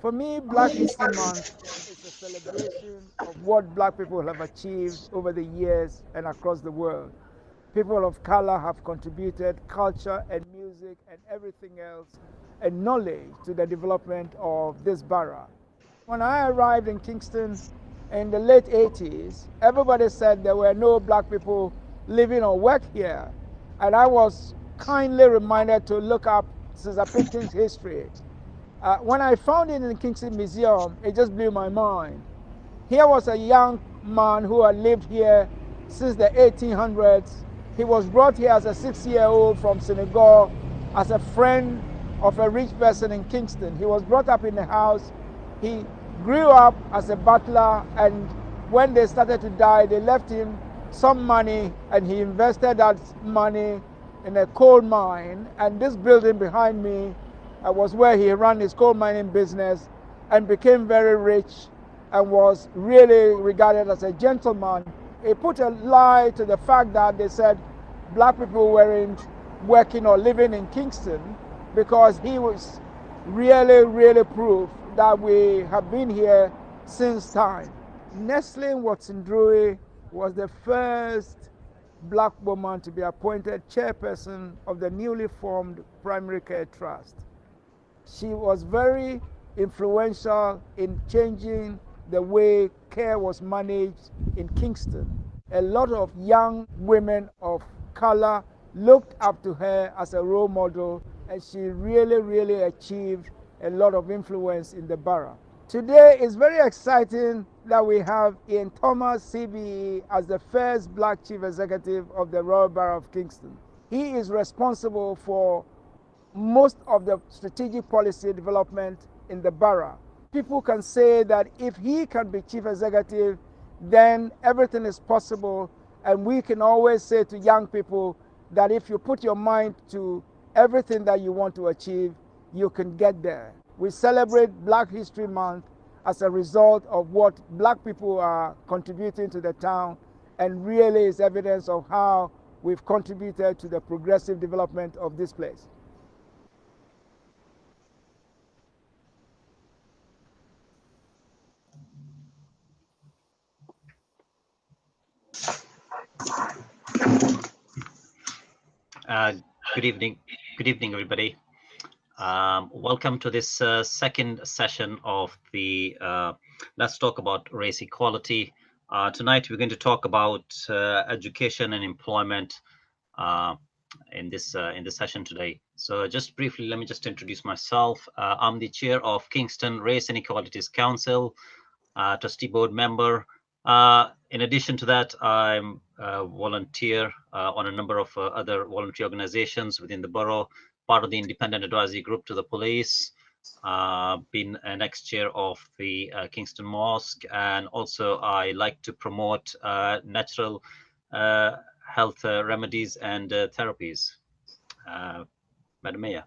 For me, Black History Month is a celebration of what Black people have achieved over the years and across the world. People of color have contributed culture and music and everything else and knowledge to the development of this borough. When I arrived in Kingston in the late 80s, everybody said there were no Black people living or work here. And I was kindly reminded to look up Caesar Picton's history. When I found it in the Kingston Museum, it just blew my mind. Here was a young man who had lived here since the 1800s. He was brought here as a 6-year-old from Senegal as a friend of a rich person in Kingston. He was brought up in the house. He grew up as a butler, and when they started to die, they left him some money, and he invested that money in a coal mine. And this building behind me was where he ran his coal mining business and became very rich and was really regarded as a gentleman. He put a lie to the fact that they said Black people weren't working or living in Kingston, because he was really proof that we have been here since time. Nestlin Watson-Drury was the first Black woman to be appointed chairperson of the newly formed Primary Care Trust. She was very influential in changing the way care was managed in Kingston. A lot of young women of color looked up to her as a role model, and she really achieved a lot of influence in the borough. Today is very exciting that we have Ian Thomas, CBE, as the first Black chief executive of the Royal Borough of Kingston. He is responsible for most of the strategic policy development in the borough. People can say that if he can be chief executive, then everything is possible. And we can always say to young people that if you put your mind to everything that you want to achieve, you can get there. We celebrate Black History Month as a result of what Black people are contributing to the town, and really is evidence of how we've contributed to the progressive development of this place. Good evening, everybody. Welcome to this second session of the Let's Talk About Race Equality. Tonight we're going to talk about education and employment in this session today. So just briefly, let me just introduce myself. I'm the chair of Kingston Race and Equalities Council, trustee board member. In addition to that, I'm a volunteer on a number of other voluntary organizations within the borough, part of the independent advisory group to the police, been an ex-chair of the Kingston Mosque, and also I like to promote natural health remedies and therapies. Madam Mayor.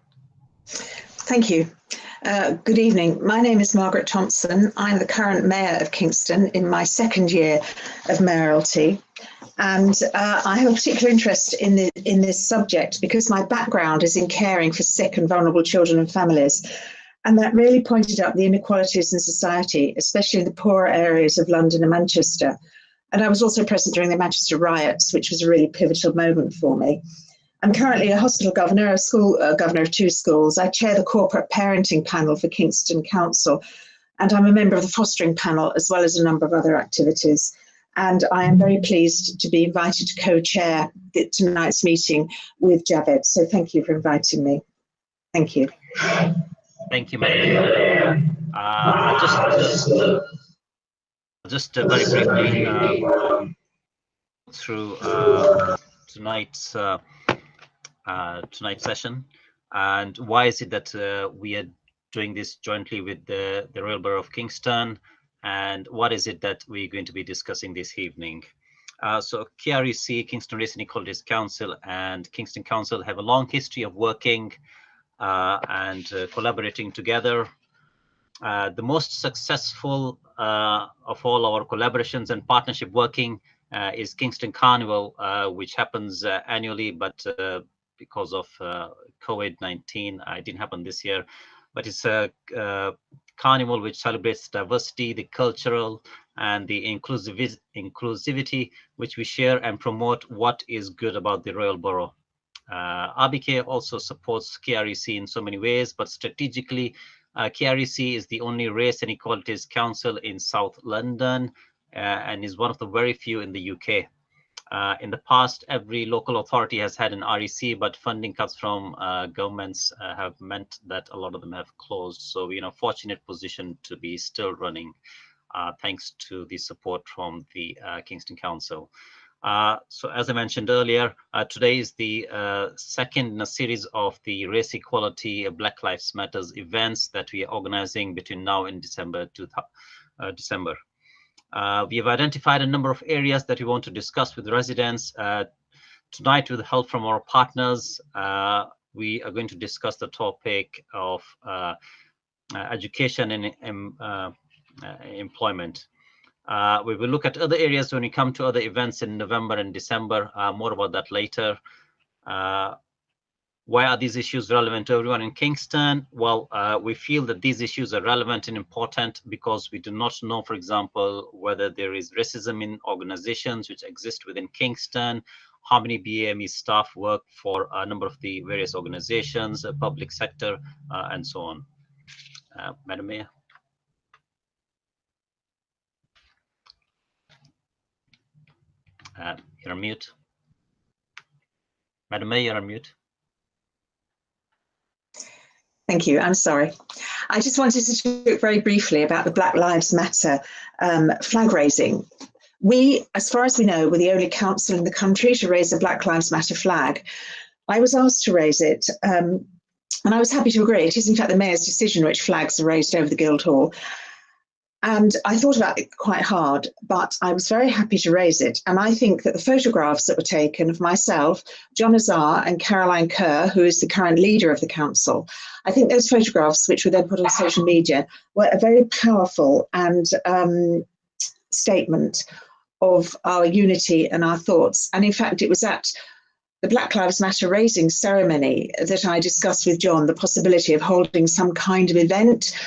Thank you. Good evening. My name is Margaret Thompson. I'm the current mayor of Kingston in my second year of mayoralty. And I have a particular interest in this subject because my background is in caring for sick and vulnerable children and families. And that really pointed up the inequalities in society, especially in the poorer areas of London and Manchester. And I was also present during the Manchester riots, which was a really pivotal moment for me. I'm currently a hospital governor, a school governor of 2 schools. I chair the corporate parenting panel for Kingston Council, and I'm a member of the fostering panel, as well as a number of other activities. And I am very pleased to be invited to co-chair tonight's meeting with Javed. So thank you for inviting me. Thank you. Thank you, Madam. Just very briefly through tonight's session, and why is it that we are doing this jointly with the Royal Borough of Kingston, and what is it that we're going to be discussing this evening. So KREC, Kingston Race and Equalities Council, and Kingston Council have a long history of working and collaborating together. The most successful of all our collaborations and partnership working is Kingston Carnival, which happens annually, but because of COVID-19, it didn't happen this year. But it's a carnival which celebrates diversity, the cultural and the inclusivity which we share and promote what is good about the Royal Borough. RBK also supports KREC in so many ways, but strategically, KREC is the only race and equalities council in South London and is one of the very few in the UK. In the past, every local authority has had an REC, but funding cuts from governments have meant that a lot of them have closed. So we're in a fortunate position to be still running, thanks to the support from the Kingston Council. So as I mentioned earlier, today is the second in a series of the Race Equality Black Lives Matters events that we are organizing between now and December. We have identified a number of areas that we want to discuss with residents. Tonight, with the help from our partners, we are going to discuss the topic of education and employment. We will look at other areas when we come to other events in November and December. More about that later. Why are these issues relevant to everyone in Kingston? Well, we feel that these issues are relevant and important because we do not know, for example, whether there is racism in organizations which exist within Kingston, how many BAME staff work for a number of the various organizations, public sector, and so on. Madam Mayor. You're on mute. Madam Mayor, you're on mute. Thank you. I'm sorry. I just wanted to talk very briefly about the Black Lives Matter flag raising. We, as far as we know, were the only council in the country to raise a Black Lives Matter flag. I was asked to raise it, and I was happy to agree. It is, in fact, the Mayor's decision which flags are raised over the Guildhall. And I thought about it quite hard, but I was very happy to raise it. And I think that the photographs that were taken of myself, John Azar and Caroline Kerr, who is the current leader of the council, I think those photographs, which were then put on social media, were a very powerful and statement of our unity and our thoughts. And in fact, it was at the Black Lives Matter raising ceremony that I discussed with John the possibility of holding some kind of event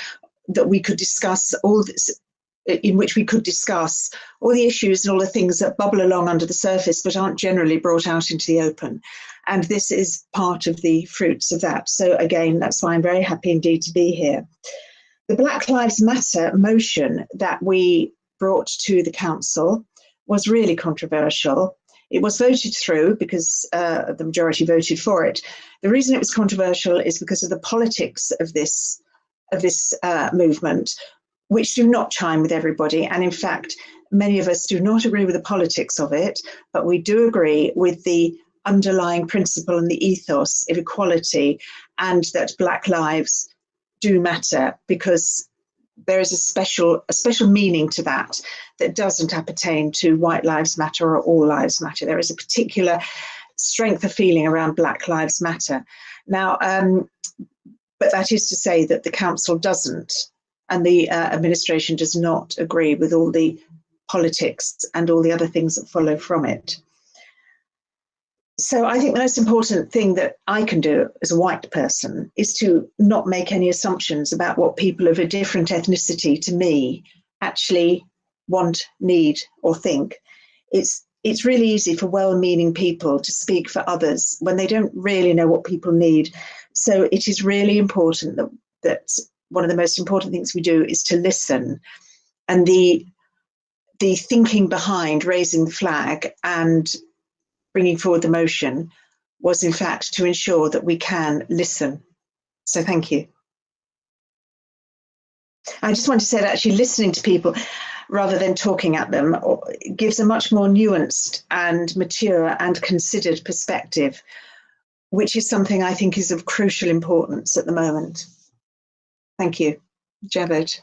that we could discuss all this, in which we could discuss all the issues and all the things that bubble along under the surface but aren't generally brought out into the open. And this is part of the fruits of that. So again, that's why I'm very happy indeed to be here. The Black Lives Matter motion that we brought to the council was really controversial. It was voted through because the majority voted for it. The reason it was controversial is because of the politics of this movement, which do not chime with everybody. And in fact, many of us do not agree with the politics of it, but we do agree with the underlying principle and the ethos of equality, and that Black lives do matter, because there is a special meaning to that that doesn't appertain to white lives matter or all lives matter. There is a particular strength of feeling around Black Lives Matter. Now, but that is to say that the council doesn't, and the administration does not agree with all the politics and all the other things that follow from it. So I think the most important thing that I can do as a white person is to not make any assumptions about what people of a different ethnicity to me actually want, need, or think. It's really easy for well-meaning people to speak for others when they don't really know what people need. So it is really important that one of the most important things we do is to listen. And the thinking behind raising the flag and bringing forward the motion was in fact to ensure that we can listen. So thank you. I just want to say that actually listening to people rather than talking at them gives a much more nuanced and mature and considered perspective, which is something I think is of crucial importance at the moment. Thank you. Javed.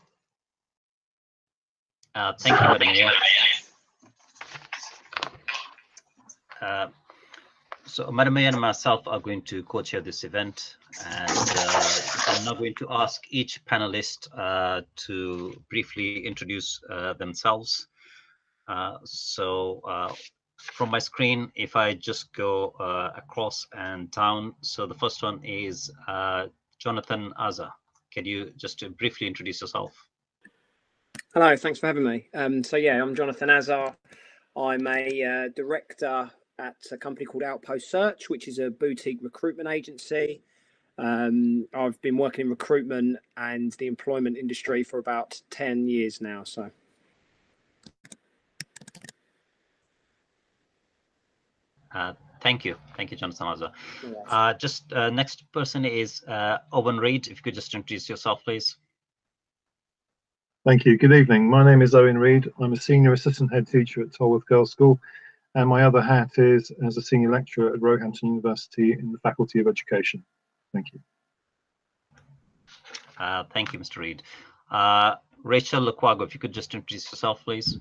Thank you, Madam Mayor. So Madam Mayor and myself are going to co-chair this event, and I'm now going to ask each panelist to briefly introduce themselves. From my screen, if I just go across and down, so the first one is Jonathan Azar. can you just briefly introduce yourself? Hello, thanks for having me. So yeah, I'm Jonathan Azar. I'm a director at a company called Outpost Search, which is a boutique recruitment agency. I've been working in recruitment and the employment industry for about 10 years now. So. Thank you, Jonathan Azar. Just next person is Owen Reed. If you could just introduce yourself, please. Thank you. Good evening. My name is Owen Reed. I'm a senior assistant head teacher at Tolworth Girls' School, and my other hat is as a senior lecturer at Roehampton University in the Faculty of Education. Thank you. Thank you, Mr. Reed. Rachel Lukwago, if you could just introduce yourself, please.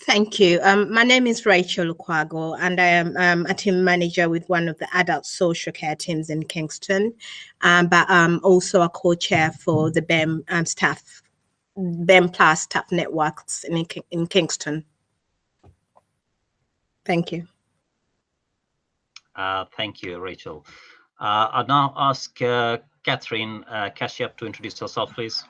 Thank you. My name is Rachel Lukwago, and I am a team manager with one of the adult social care teams in Kingston, but I'm also a co-chair for the BEM Plus staff networks in Kingston. Thank you. Thank you, Rachel. I'll now ask Catherine Cashier to introduce herself, please.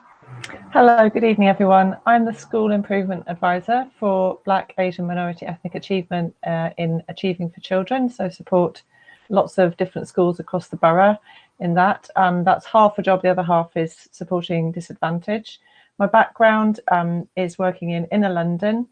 Hello, good evening, everyone. I'm the School Improvement Advisor for Black, Asian, Minority Ethnic Achievement in Achieving for Children, so support lots of different schools across the borough in that. That's half a job, the other half is supporting disadvantage. My background is working in Inner London,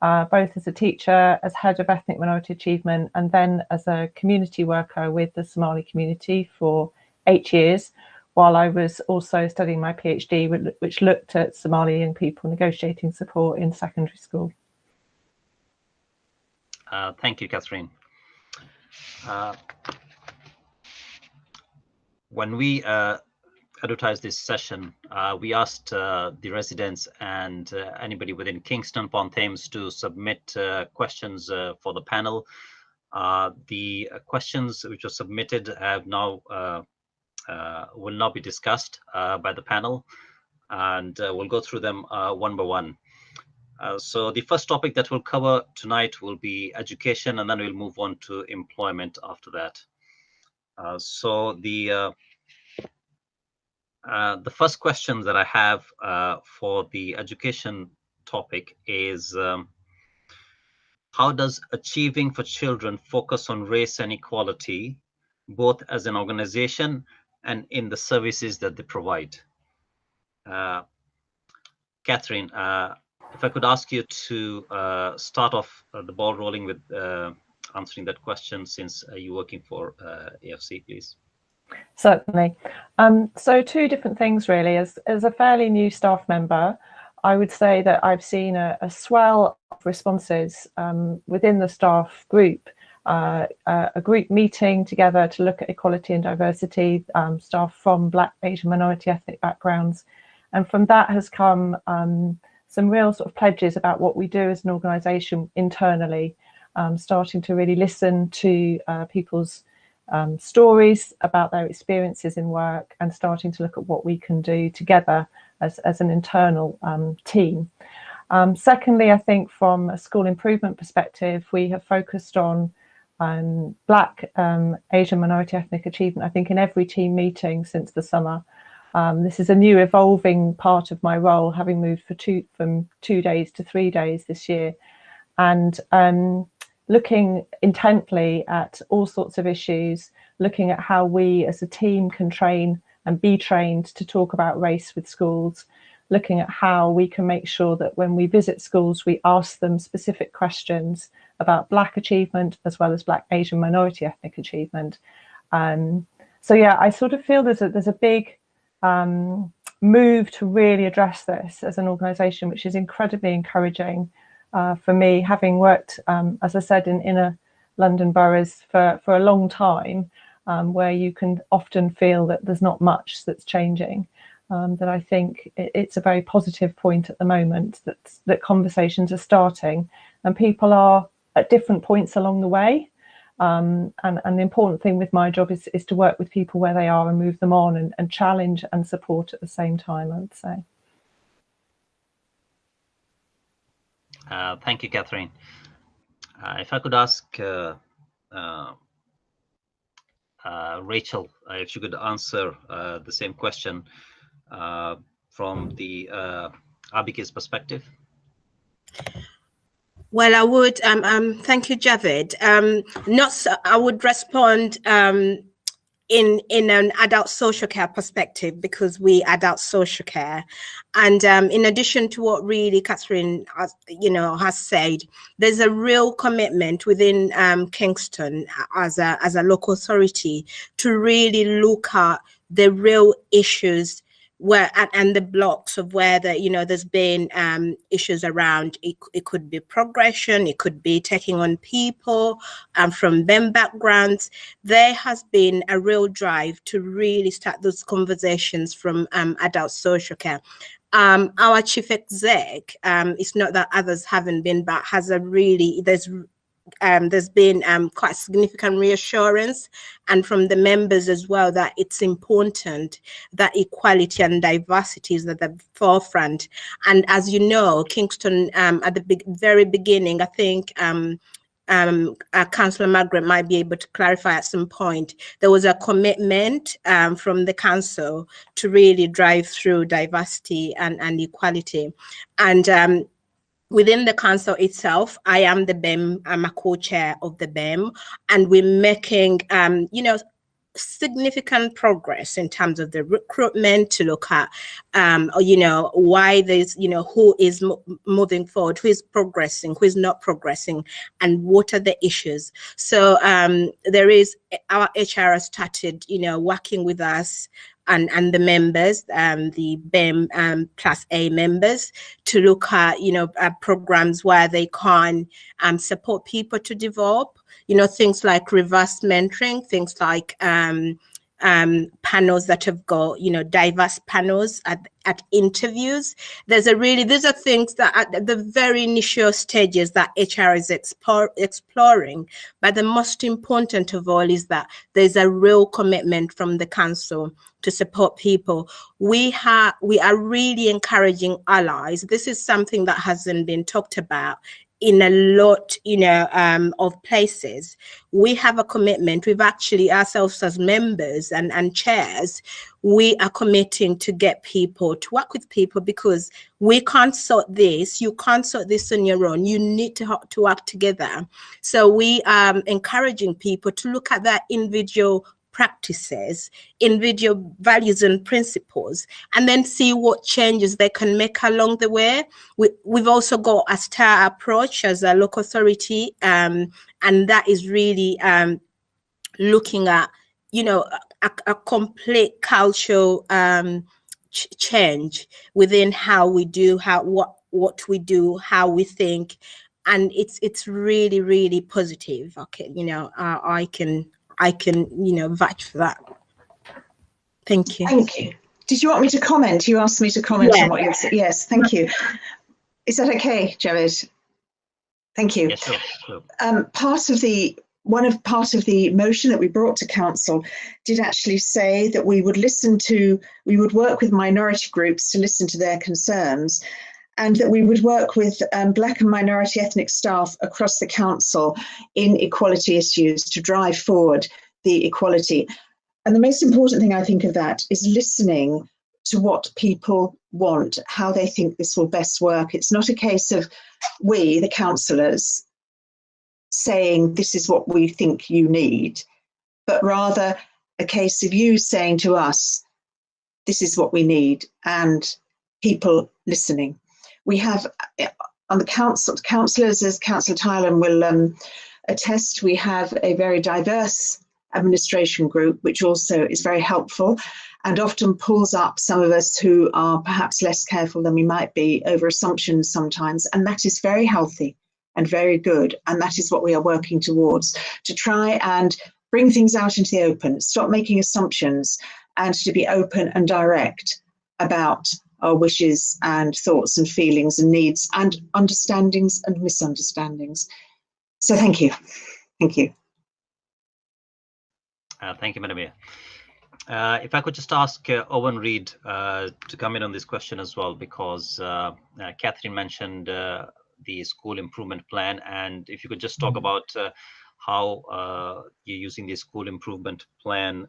both as a teacher, as head of Ethnic Minority Achievement, and then as a community worker with the Somali community for 8 years, while I was also studying my PhD, which looked at Somali young people negotiating support in secondary school. Thank you, Catherine. When we advertised this session, we asked the residents and anybody within Kingston upon Thames to submit questions for the panel. The questions which were submitted have now will now be discussed by the panel, and we'll go through them one by one. So the first topic that we'll cover tonight will be education, and then we'll move on to employment after that. So the first question that I have for the education topic is, how does Achieving for Children focus on race and equality, both as an organization and in the services that they provide? Catherine, if I could ask you to start off the ball rolling with answering that question, since you're working for AFC, please. Certainly. So two different things, really. As a fairly new staff member, I would say that I've seen a swell of responses within the staff group, a group meeting together to look at equality and diversity, staff from Black, Asian, minority ethnic backgrounds. And from that has come some real sort of pledges about what we do as an organisation internally, starting to really listen to people's stories about their experiences in work, and starting to look at what we can do together as an internal team. Secondly, I think from a school improvement perspective, we have focused on Black, Asian, minority ethnic achievement, I think, in every team meeting since the summer. This is a new evolving part of my role, having moved from 2 days to 3 days this year, and looking intently at all sorts of issues, looking at how we as a team can train and be trained to talk about race with schools, looking at how we can make sure that when we visit schools, we ask them specific questions about Black achievement as well as Black, Asian, minority ethnic achievement. So yeah, I sort of feel there's a big move to really address this as an organisation, which is incredibly encouraging for me, having worked, as I said, in inner London boroughs for a long time, where you can often feel that there's not much that's changing. That I think it's a very positive point at the moment that conversations are starting, and people are at different points along the way. And the important thing with my job is to work with people where they are and move them on and challenge and support at the same time, I would say. Thank you, Catherine. If I could ask Rachel, if you could answer the same question from the Abhi's perspective. Well, I would. Thank you, Javed. I would respond in an adult social care perspective, because we adult social care, and in addition to what really Catherine has said, there's a real commitment within Kingston as a local authority to really look at the real issues where and the blocks of where there's been issues around. It could be progression, it could be taking on people from them backgrounds. There has been a real drive to really start those conversations from adult social care. Our chief exec, it's not that others haven't been, but has a really, there's been quite significant reassurance, and from the members as well, that it's important that equality and diversity is at the forefront. And as you know, Kingston, at the very beginning, I think Councillor Margaret might be able to clarify at some point, there was a commitment from the council to really drive through diversity and equality. And within the council itself, I am the BEM, I'm a co-chair of the BEM, and we're making, significant progress in terms of the recruitment to look at, why there's, who is moving forward, who is progressing, who is not progressing, and what are the issues. So there is, our HR has started, working with us and the members, the BEM plus A members, to look at, programs where they can support people to develop, things like reverse mentoring, things like panels that have got, diverse panels at interviews. These are things that at the very initial stages that HR is exploring. But the most important of all is that there's a real commitment from the council to support people. We are really encouraging allies. This is something that hasn't been talked about in a lot, of places. We have a commitment. We've actually, ourselves as members and chairs, we are committing to get people, to work with people, because we can't sort this. You can't sort this on your own. You need to work together. So we are encouraging people to look at their individual practices, individual values and principles, and then see what changes they can make along the way. We've also got a STAR approach as a local authority, and that is really looking at, a complete cultural change within how we do, what we do, how we think, and it's really, really positive. Okay, I can, vouch for that. Thank you. Thank you. Did you want me to comment? You asked me to comment on what you said. Yes, thank you. Is that okay, Javed? Thank you. Yes, sure. Part of the motion that we brought to council did actually say that we would work with minority groups to listen to their concerns, and that we would work with Black and minority ethnic staff across the council in equality issues to drive forward the equality. And the most important thing I think of that is listening to what people want, how they think this will best work. It's not a case of we, the councillors, saying this is what we think you need, but rather a case of you saying to us, this is what we need, and people listening. We have on the councillors, as Councillor Tylan will attest, we have a very diverse administration group, which also is very helpful and often pulls up some of us who are perhaps less careful than we might be over assumptions sometimes. And that is very healthy and very good. And that is what we are working towards, to try and bring things out into the open, stop making assumptions, and to be open and direct about our wishes and thoughts and feelings and needs and understandings and misunderstandings. So thank you. Thank you. Thank you, Madam Mayor. If I could just ask Owen Reed to come in on this question as well, because Catherine mentioned the school improvement plan, and if you could just talk about how you're using the school improvement plan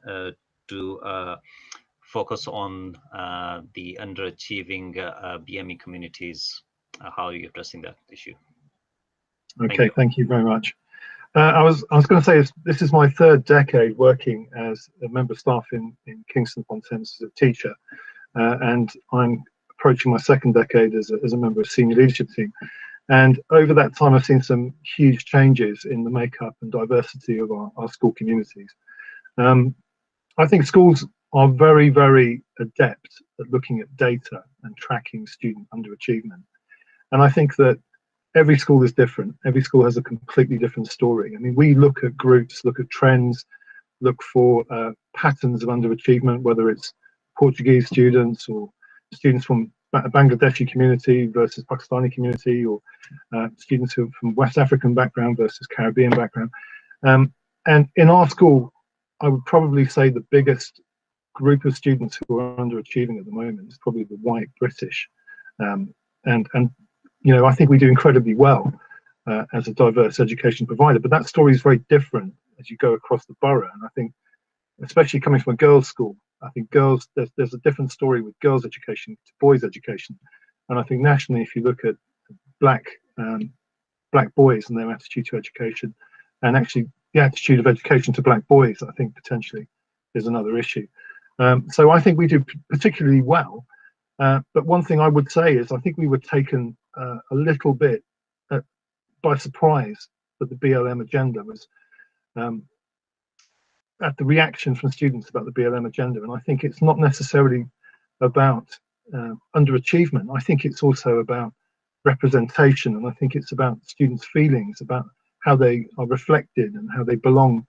to focus on the underachieving BME communities. How are you addressing that issue? Okay, thank you very much. I was going to say this is my third decade working as a member of staff in Kingston upon Thames as a teacher, and I'm approaching my second decade as a member of senior leadership team. And over that time, I've seen some huge changes in the makeup and diversity of our school communities. I think schools are very, very adept at looking at data and tracking student underachievement. And I think that every school is different. Every school has a completely different story. I mean, we look at groups, look at trends, look for patterns of underachievement, whether it's Portuguese students or students from a Bangladeshi community versus Pakistani community, or students who are from West African background versus Caribbean background. And in our school, I would probably say the biggest group of students who are underachieving at the moment is probably the white British. And you know, I think we do incredibly well as a diverse education provider, but that story is very different as you go across the borough. And I think, especially coming from a girls' school, I think girls, there's a different story with girls' education to boys' education. And I think nationally, if you look at black boys and their attitude to education, and actually the attitude of education to black boys, I think potentially is another issue. So I think we do particularly well. But one thing I would say is I think we were taken a little bit by surprise that the BLM agenda was at the reaction from students about the BLM agenda. And I think it's not necessarily about underachievement. I think it's also about representation, and I think it's about students' feelings about how they are reflected and how they belong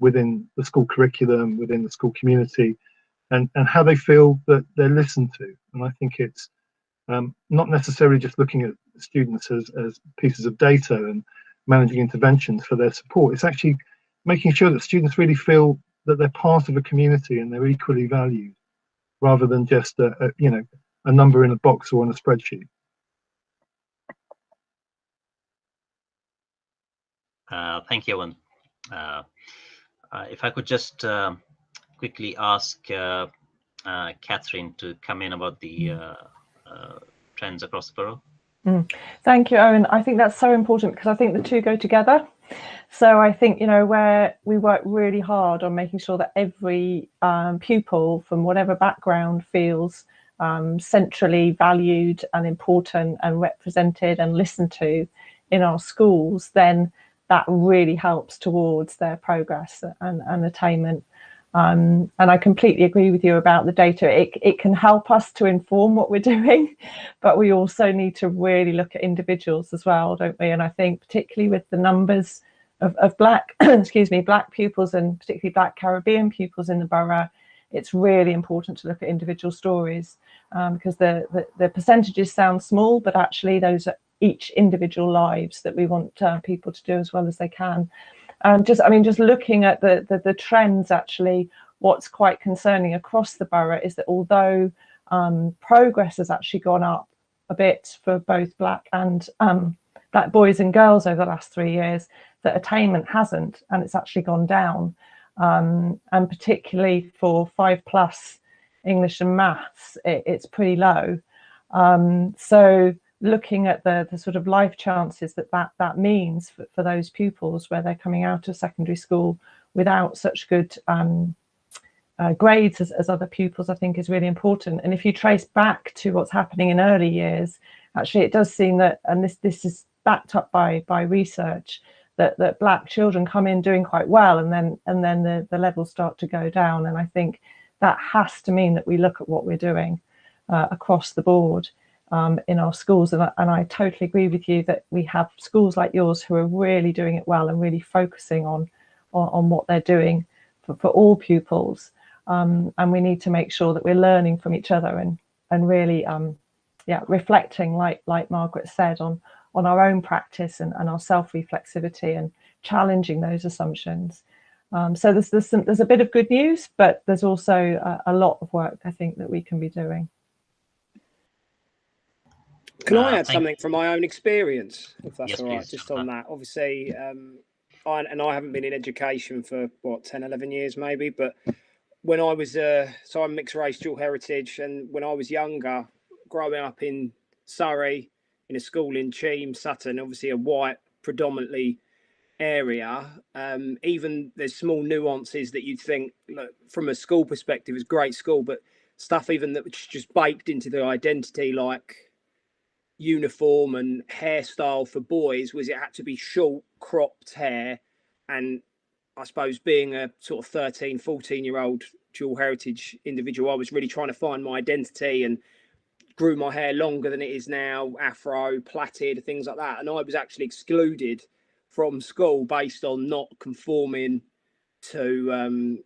within the school curriculum, within the school community, and how they feel that they're listened to. And I think it's not necessarily just looking at students as pieces of data and managing interventions for their support. It's actually making sure that students really feel that they're part of a community and they're equally valued, rather than just you know, a number in a box or on a spreadsheet. Thank you, Owen. If I could just quickly ask Catherine to come in about the trends across the borough. Thank you, Owen. I think that's so important because I think the two go together. So I think, you know, where we work really hard on making sure that every pupil from whatever background feels centrally valued and important and represented and listened to in our schools, then that really helps towards their progress and attainment. And I completely agree with you about the data. It can help us to inform what we're doing, but we also need to really look at individuals as well, don't we? And I think particularly with the numbers of black, excuse me, black pupils and particularly black Caribbean pupils in the borough, it's really important to look at individual stories because the percentages sound small, but actually those are each individual lives that we want people to do as well as they can. Just looking at the trends, actually, what's quite concerning across the borough is that although progress has actually gone up a bit for both black and black boys and girls over the last 3 years, that attainment hasn't, and it's actually gone down. And particularly for 5+ English and maths, it's pretty low. So looking at the sort of life chances that means for those pupils where they're coming out of secondary school without such good grades as other pupils, I think is really important. And if you trace back to what's happening in early years, actually it does seem that, and this is backed up by research, that black children come in doing quite well, and then the levels start to go down. And I think that has to mean that we look at what we're doing across the board in our schools. And I totally agree with you that we have schools like yours who are really doing it well and really focusing on what they're doing for all pupils. And we need to make sure that we're learning from each other and really reflecting, like Margaret said, on our own practice and our self-reflexivity and challenging those assumptions. So there's a bit of good news, but there's also a lot of work, I think, that we can be doing. Can I add something from my own experience, if that's yes, all right, please. just on that? Obviously, I haven't been in education for what 10, 11 years maybe, but when I was so I'm mixed race, dual heritage, and when I was younger, growing up in Surrey in a school in Cheam, Sutton, obviously a white predominantly area, even there's small nuances that you'd think, look, from a school perspective is great school, but stuff even that was just baked into the identity, like uniform and hairstyle for boys, was it had to be short cropped hair. And I suppose being a sort of 13, 14-year-old dual heritage individual, I was really trying to find my identity and grew my hair longer than it is now, afro, plaited, things like that. And I was actually excluded from school based on not conforming to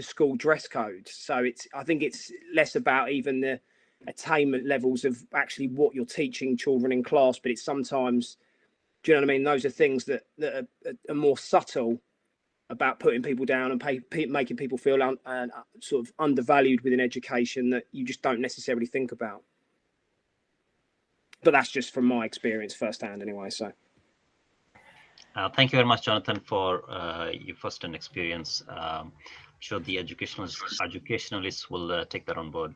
school dress codes. So I think it's less about even the attainment levels of actually what you're teaching children in class, but it's sometimes, do you know what I mean? Those are things that are more subtle about putting people down and making people feel sort of undervalued within education that you just don't necessarily think about. But that's just from my experience firsthand anyway. So thank you very much, Jonathan, for your first-hand experience. I'm sure the educationalists will take that on board.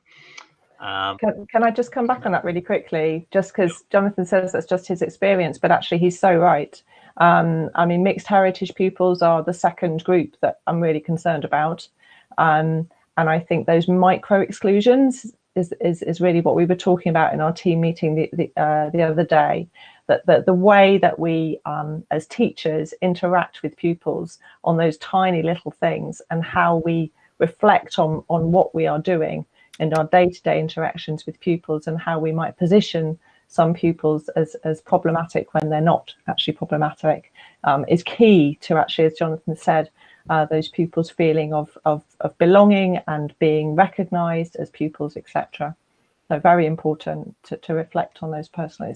Can I just come back on that really quickly, just because Jonathan says that's just his experience, but actually he's so right. I mean, mixed heritage pupils are the second group that I'm really concerned about. And I think those micro exclusions is really what we were talking about in our team meeting the other day, that the way that we as teachers interact with pupils on those tiny little things and how we reflect on what we are doing in our day-to-day interactions with pupils and how we might position some pupils as problematic when they're not actually problematic is key to actually, as Jonathan said, those pupils' feeling of belonging and being recognised as pupils, etc. So very important to reflect on those personal.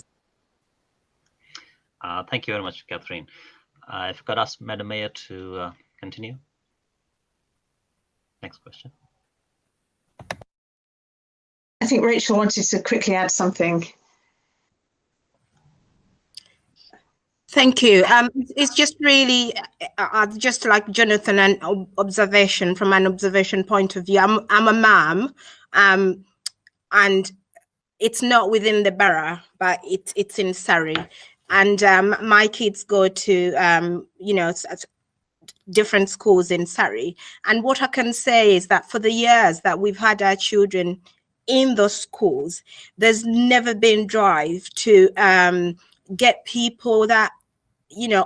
Thank you very much, Catherine. If I could ask Madam Mayor to continue. Next question. I think Rachel wanted to quickly add something. Thank you. It's just really just like Jonathan, an observation from an observation point of view. I'm a mom, and it's not within the borough, but it's in Surrey, and my kids go to different schools in Surrey. And what I can say is that for the years that we've had our children in those schools, there's never been drive to get people that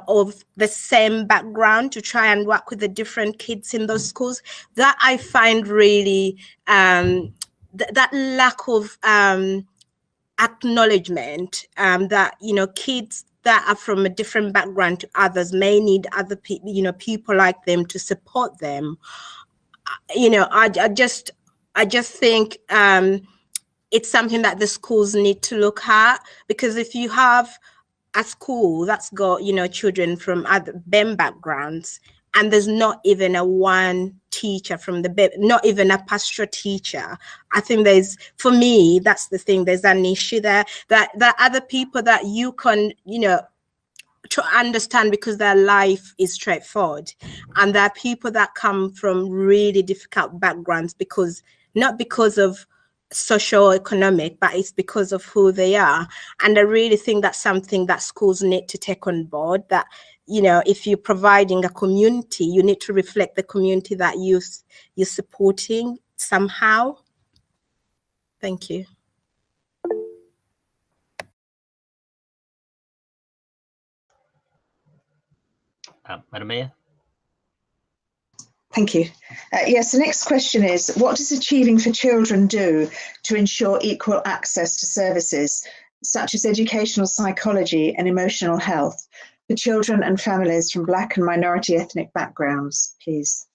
of the same background to try and work with the different kids in those schools. That I find really that lack of acknowledgement that kids that are from a different background to others may need other people people like them to support them. I just think it's something that the schools need to look at, because if you have a school that's got children from other BEM backgrounds, and there's not even a one teacher from the BEM, not even a pastoral teacher, I think for me that's the thing, there's an issue there, that other people that you can to understand because their life is straightforward, and there are people that come from really difficult backgrounds not because of socio-economic, but it's because of who they are. And I really think that's something that schools need to take on board, that if you're providing a community, you need to reflect the community that you're supporting somehow. Thank you. Madam Mayor. Thank you. Yes, the next question is, what does Achieving for Children do to ensure equal access to services such as educational psychology and emotional health for children and families from Black and minority ethnic backgrounds, please?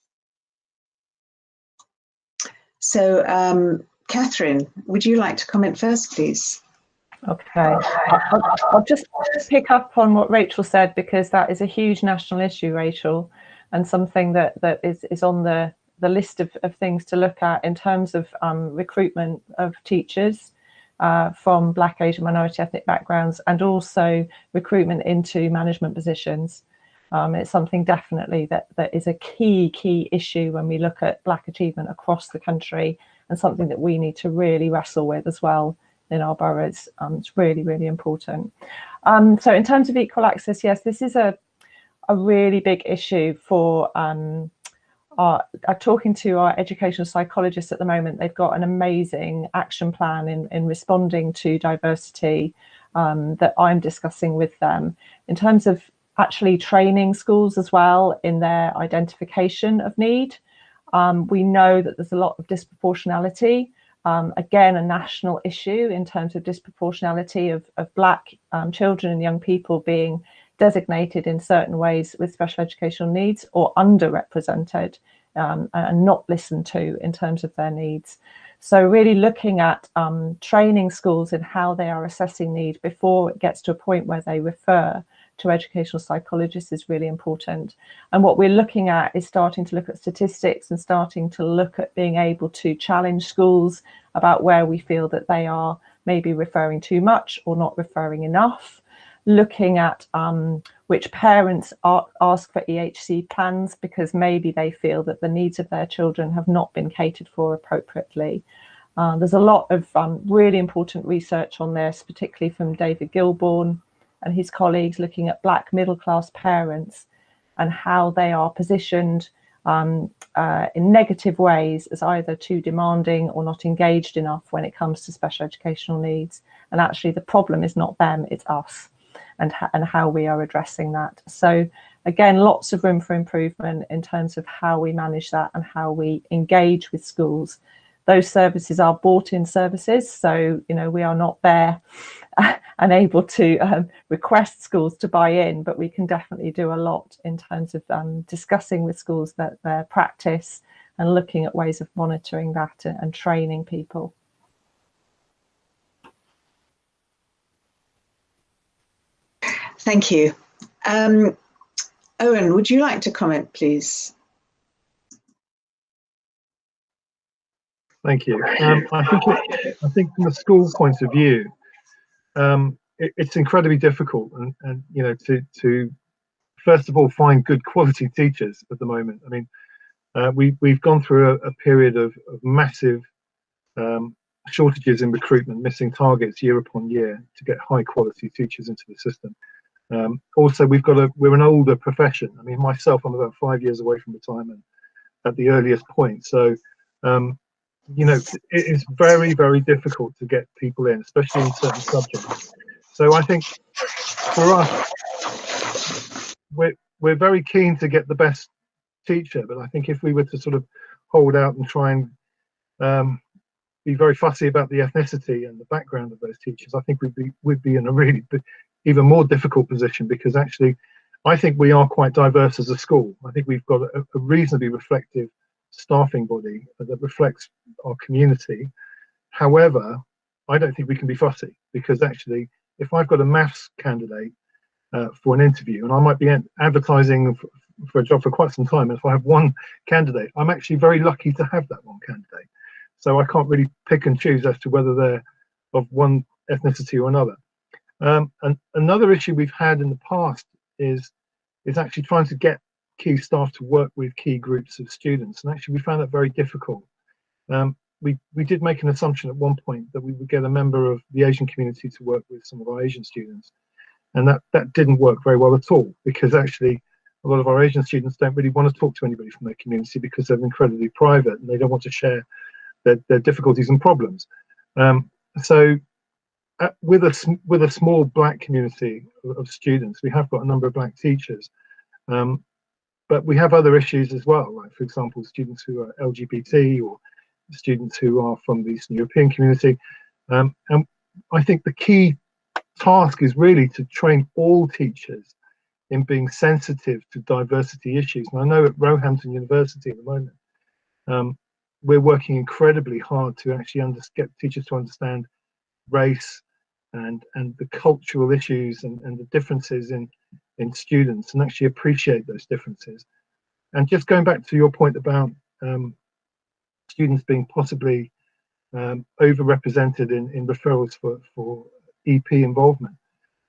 So, Catherine, would you like to comment first, please? Okay, I'll just pick up on what Rachel said, because that is a huge national issue, Rachel, and something that is on the list of things to look at in terms of recruitment of teachers from Black, Asian, minority ethnic backgrounds, and also recruitment into management positions. It's something definitely that is a key issue when we look at Black achievement across the country, and something that we need to really wrestle with as well in our boroughs. It's really important. So in terms of equal access, yes, this is a really big issue for talking to our educational psychologists at the moment. They've got an amazing action plan in responding to diversity that I'm discussing with them in terms of actually training schools as well in their identification of need. We know that there's a lot of disproportionality, again, a national issue in terms of disproportionality of Black children and young people being designated in certain ways with special educational needs or underrepresented and not listened to in terms of their needs. So really looking at training schools in how they are assessing need before it gets to a point where they refer to educational psychologists is really important. And what we're looking at is starting to look at statistics and starting to look at being able to challenge schools about where we feel that they are maybe referring too much or not referring enough. Looking at which parents ask for EHC plans because maybe they feel that the needs of their children have not been catered for appropriately. There's a lot of really important research on this, particularly from David Gilbourne and his colleagues, looking at Black middle-class parents and how they are positioned in negative ways as either too demanding or not engaged enough when it comes to special educational needs. And actually the problem is not them, it's us, and how we are addressing that. So again, lots of room for improvement in terms of how we manage that and how we engage with schools. Those services are bought-in services, so we are not there and able to request schools to buy in, but we can definitely do a lot in terms of discussing with schools their practice and looking at ways of monitoring that and training people. Thank you. Owen, would you like to comment, please? Thank you. I think from a school point of view, it's incredibly difficult, and to first of all find good quality teachers at the moment. I mean, we've gone through a period of massive shortages in recruitment, missing targets year upon year to get high quality teachers into the system. Also, we're an older profession. I mean, myself, I'm about 5 years away from retirement at the earliest point. So, it is very, very difficult to get people in, especially in certain subjects. So I think for us, we're very keen to get the best teacher, but I think if we were to sort of hold out and try and be very fussy about the ethnicity and the background of those teachers, I think we'd be in a really even more difficult position, because actually I think we are quite diverse as a school. I think we've got a reasonably reflective staffing body that reflects our community. However, I don't think we can be fussy, because actually if I've got a maths candidate for an interview, and I might be advertising for a job for quite some time, and if I have one candidate, I'm actually very lucky to have that one candidate. So I can't really pick and choose as to whether they're of one ethnicity or another. And another issue we've had in the past is actually trying to get key staff to work with key groups of students, and actually we found that very difficult. We did make an assumption at one point that we would get a member of the Asian community to work with some of our Asian students, and that didn't work very well at all, because actually a lot of our Asian students don't really want to talk to anybody from their community because they're incredibly private and they don't want to share their difficulties and problems. So with a small Black community of students, we have got a number of Black teachers, but we have other issues as well, like, for example, students who are LGBT or students who are from the Eastern European community. And I think the key task is really to train all teachers in being sensitive to diversity issues. And I know at Roehampton University at the moment, we're working incredibly hard to actually get teachers to understand race and the cultural issues and the differences in students, and actually appreciate those differences. And just going back to your point about students being possibly overrepresented in referrals for EP involvement,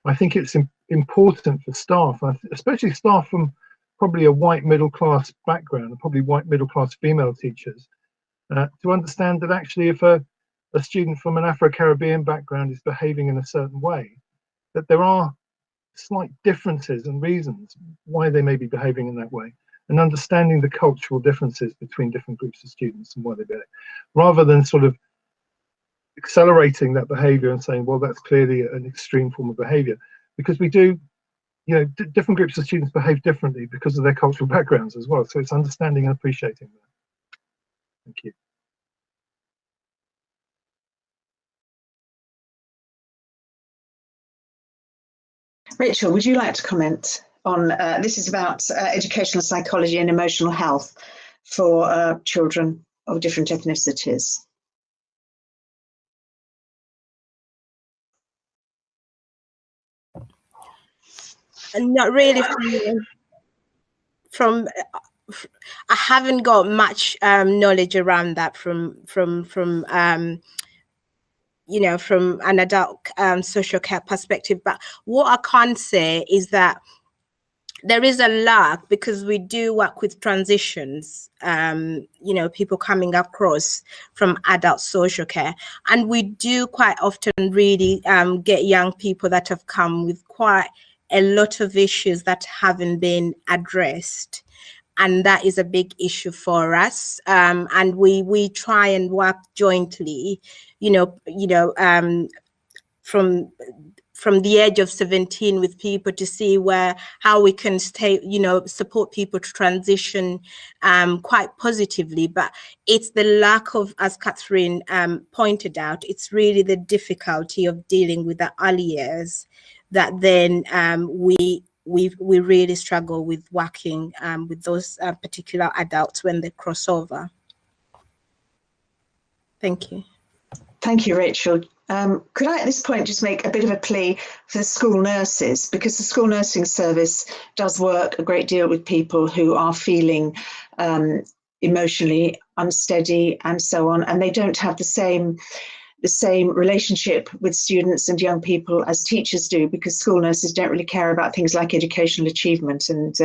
I think it's important for staff, especially staff from probably a white middle-class background, probably white middle-class female teachers, to understand that actually if a student from an Afro-Caribbean background is behaving in a certain way, that there are slight differences and reasons why they may be behaving in that way, and understanding the cultural differences between different groups of students and why they behave, rather than sort of accelerating that behavior and saying, well, that's clearly an extreme form of behavior, because we do, you know, different groups of students behave differently because of their cultural backgrounds as well. So it's understanding and appreciating that. Thank you. Rachel, would you like to comment on this? Is about educational psychology and emotional health for children of different ethnicities. And not really from I haven't got much knowledge around that from you know, from an adult social care perspective. But what I can say is that there is a lack, because we do work with transitions, you know, people coming across from adult social care, and we do quite often really get young people that have come with quite a lot of issues that haven't been addressed. And that is a big issue for us. And we try and work jointly, from the age of 17 with people to see how we can support people to transition quite positively. But it's the lack of, as Catherine pointed out, it's really the difficulty of dealing with the early years that then we really struggle with working with those particular adults when they cross over. Thank you. Thank you, Rachel. Could I at this point just make a bit of a plea for the school nurses, because the school nursing service does work a great deal with people who are feeling emotionally unsteady and so on, and they don't have the same relationship with students and young people as teachers do, because school nurses don't really care about things like educational achievement and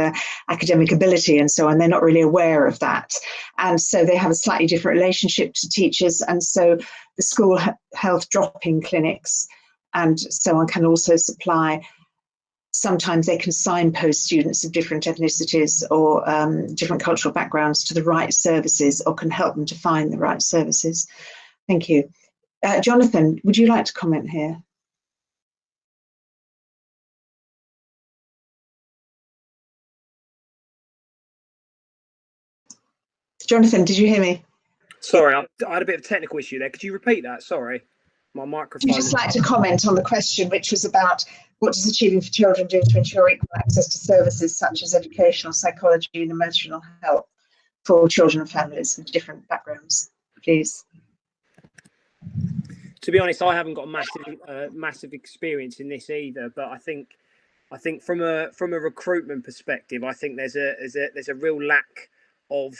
academic ability and so on. They're not really aware of that. And so they have a slightly different relationship to teachers. And so the school health drop-in clinics and so on can also supply, sometimes they can signpost students of different ethnicities or different cultural backgrounds to the right services, or can help them to find the right services. Thank you. Jonathan, would you like to comment here? Jonathan, did you hear me? Sorry, I had a bit of a technical issue there. Could you repeat that? Sorry, my microphone. Would you just like to comment on the question, which was about what does Achieving for Children do to ensure equal access to services such as educational, psychology and emotional health for children and families with different backgrounds, please? To be honest, I haven't got massive experience in this either, but I think from a recruitment perspective, I think there's a real lack of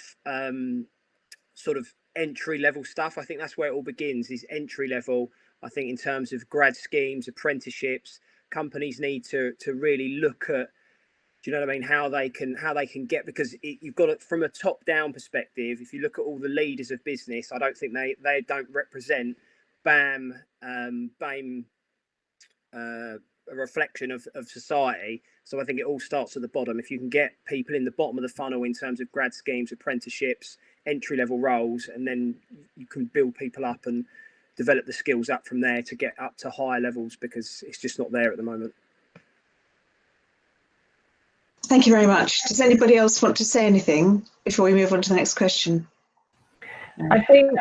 sort of entry level stuff. I think that's where it all begins, is entry level. I think in terms of grad schemes, apprenticeships, companies need to really look at, do you know what I mean, how they can get, because you've got it from a top down perspective. If you look at all the leaders of business, I don't think they don't represent BAME, a reflection of society. So I think it all starts at the bottom. If you can get people in the bottom of the funnel in terms of grad schemes, apprenticeships, entry level roles, and then you can build people up and develop the skills up from there to get up to higher levels, because it's just not there at the moment. Thank you very much. Does anybody else want to say anything before we move on to the next question? I think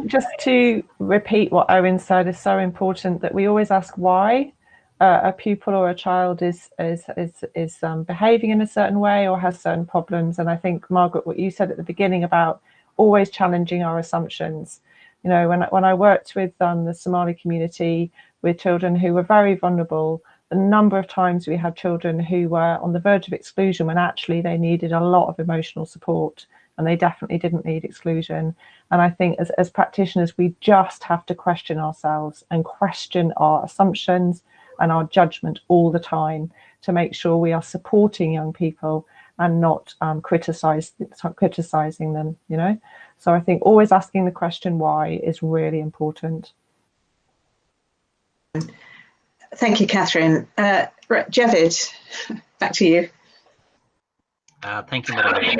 just to repeat what Owen said is so important, that we always ask why a pupil or a child is behaving in a certain way or has certain problems. And I think, Margaret, what you said at the beginning about always challenging our assumptions. You know, when I worked with the Somali community with children who were very vulnerable, the number of times we had children who were on the verge of exclusion when actually they needed a lot of emotional support, and they definitely didn't need exclusion. And I think as practitioners, we just have to question ourselves and question our assumptions and our judgment all the time to make sure we are supporting young people and not criticizing them, you know. So I think always asking the question why is really important. Thank you, Catherine. Javid, back to you. Thank you, Madam Mayor.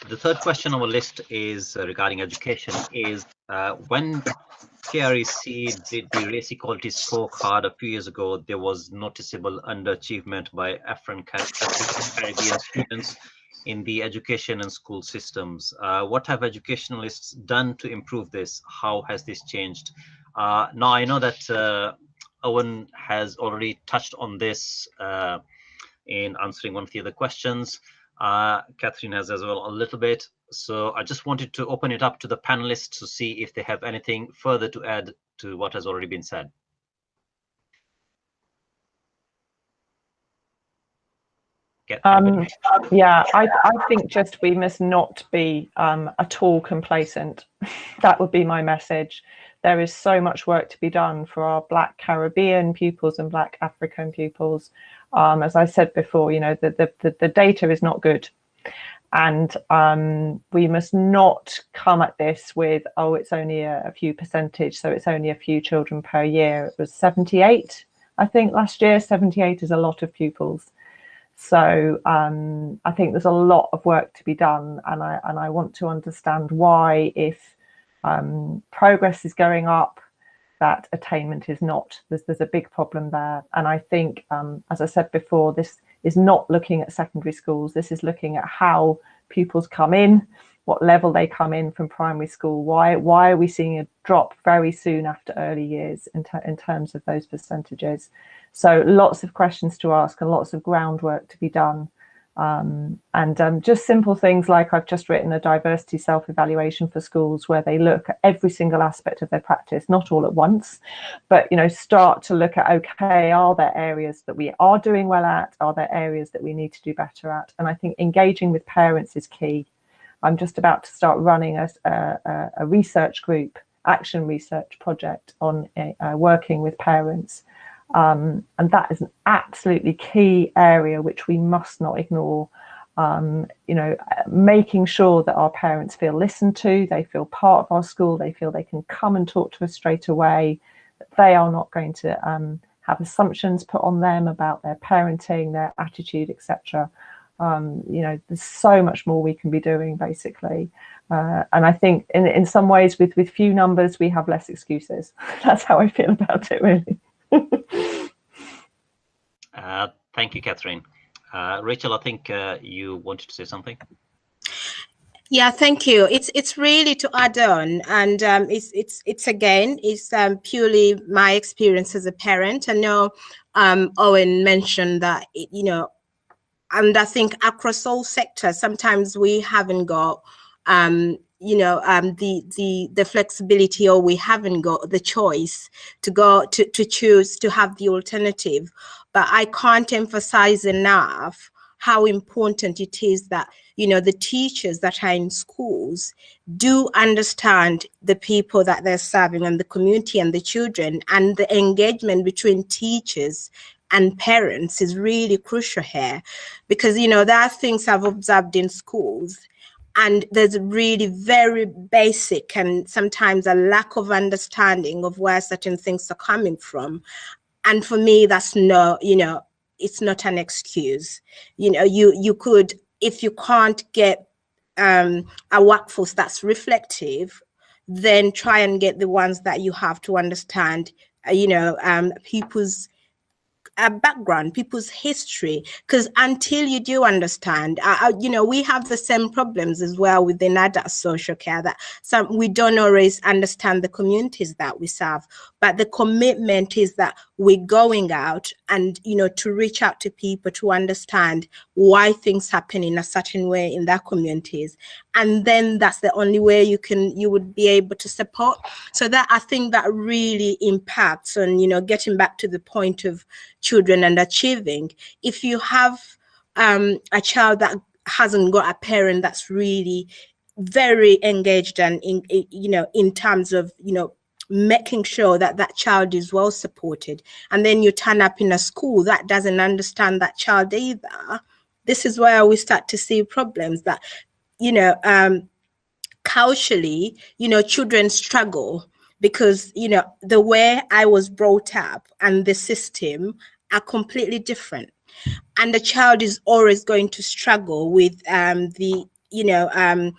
The third question on our list is regarding education. Is when KREC did the race equality scorecard a few years ago, there was noticeable underachievement by African Caribbean students in the education and school systems. What have educationalists done to improve this? How has this changed? Now, I know that Owen has already touched on this in answering one of the other questions. Catherine has as well a little bit. So I just wanted to open it up to the panelists to see if they have anything further to add to what has already been said. Yeah, I think just we must not be at all complacent. That would be my message. There is so much work to be done for our Black Caribbean pupils and Black African pupils. As I said before, you know, the data is not good. And we must not come at this with, oh, it's only a few percentage, so it's only a few children per year. It was 78, I think, last year. 78 is a lot of pupils. So I think there's a lot of work to be done, and I want to understand why, if progress is going up, that attainment is not. There's a big problem there. And I think, as I said before, this is not looking at secondary schools. This is looking at how pupils come in, what level they come in from primary school. Why are we seeing a drop very soon after early years in terms of those percentages? So lots of questions to ask and lots of groundwork to be done. Just simple things like I've just written a diversity self-evaluation for schools where they look at every single aspect of their practice, not all at once, but, you know, start to look at, okay, are there areas that we are doing well at? Are there areas that we need to do better at? And I think engaging with parents is key. I'm just about to start running a research group, action research project on working with parents. And that is an absolutely key area which we must not ignore. You know, making sure that our parents feel listened to, they feel part of our school, they feel they can come and talk to us straight away, that they are not going to have assumptions put on them about their parenting, their attitude, etc. You know, there's so much more we can be doing, basically. And I think in some ways with few numbers, we have less excuses. That's how I feel about it, really. Thank you, Catherine. Rachel, I think you wanted to say something. Yeah, thank you. It's really to add on, and it's purely my experience as a parent. I know Owen mentioned that you know, and I think across all sectors, sometimes we haven't got you know, the flexibility, or we haven't got the choice to go to choose to have the alternative. But I can't emphasize enough how important it is that, you know, the teachers that are in schools do understand the people that they're serving and the community and the children, and the engagement between teachers and parents is really crucial here. Because, you know, there are things I've observed in schools, and there's really very basic and sometimes a lack of understanding of where certain things are coming from. And for me, that's no, you know, it's not an excuse. You know, you could, if you can't get a workforce that's reflective, then try and get the ones that you have to understand, you know, people's background, people's history, because until you do understand, you know, we have the same problems as well within adult social care, that we don't always understand the communities that we serve. But the commitment is that we're going out and, you know, to reach out to people to understand why things happen in a certain way in their communities. And then that's the only way you would be able to support. So that, I think that really impacts on, you know, getting back to the point of children and achieving. If you have a child that hasn't got a parent that's really very engaged and in, you know, in terms of, you know, making sure that that child is well supported. And then you turn up in a school that doesn't understand that child either. This is where we start to see problems that, you know, culturally, you know, children struggle because, you know, the way I was brought up and the system are completely different. And the child is always going to struggle with the, you know,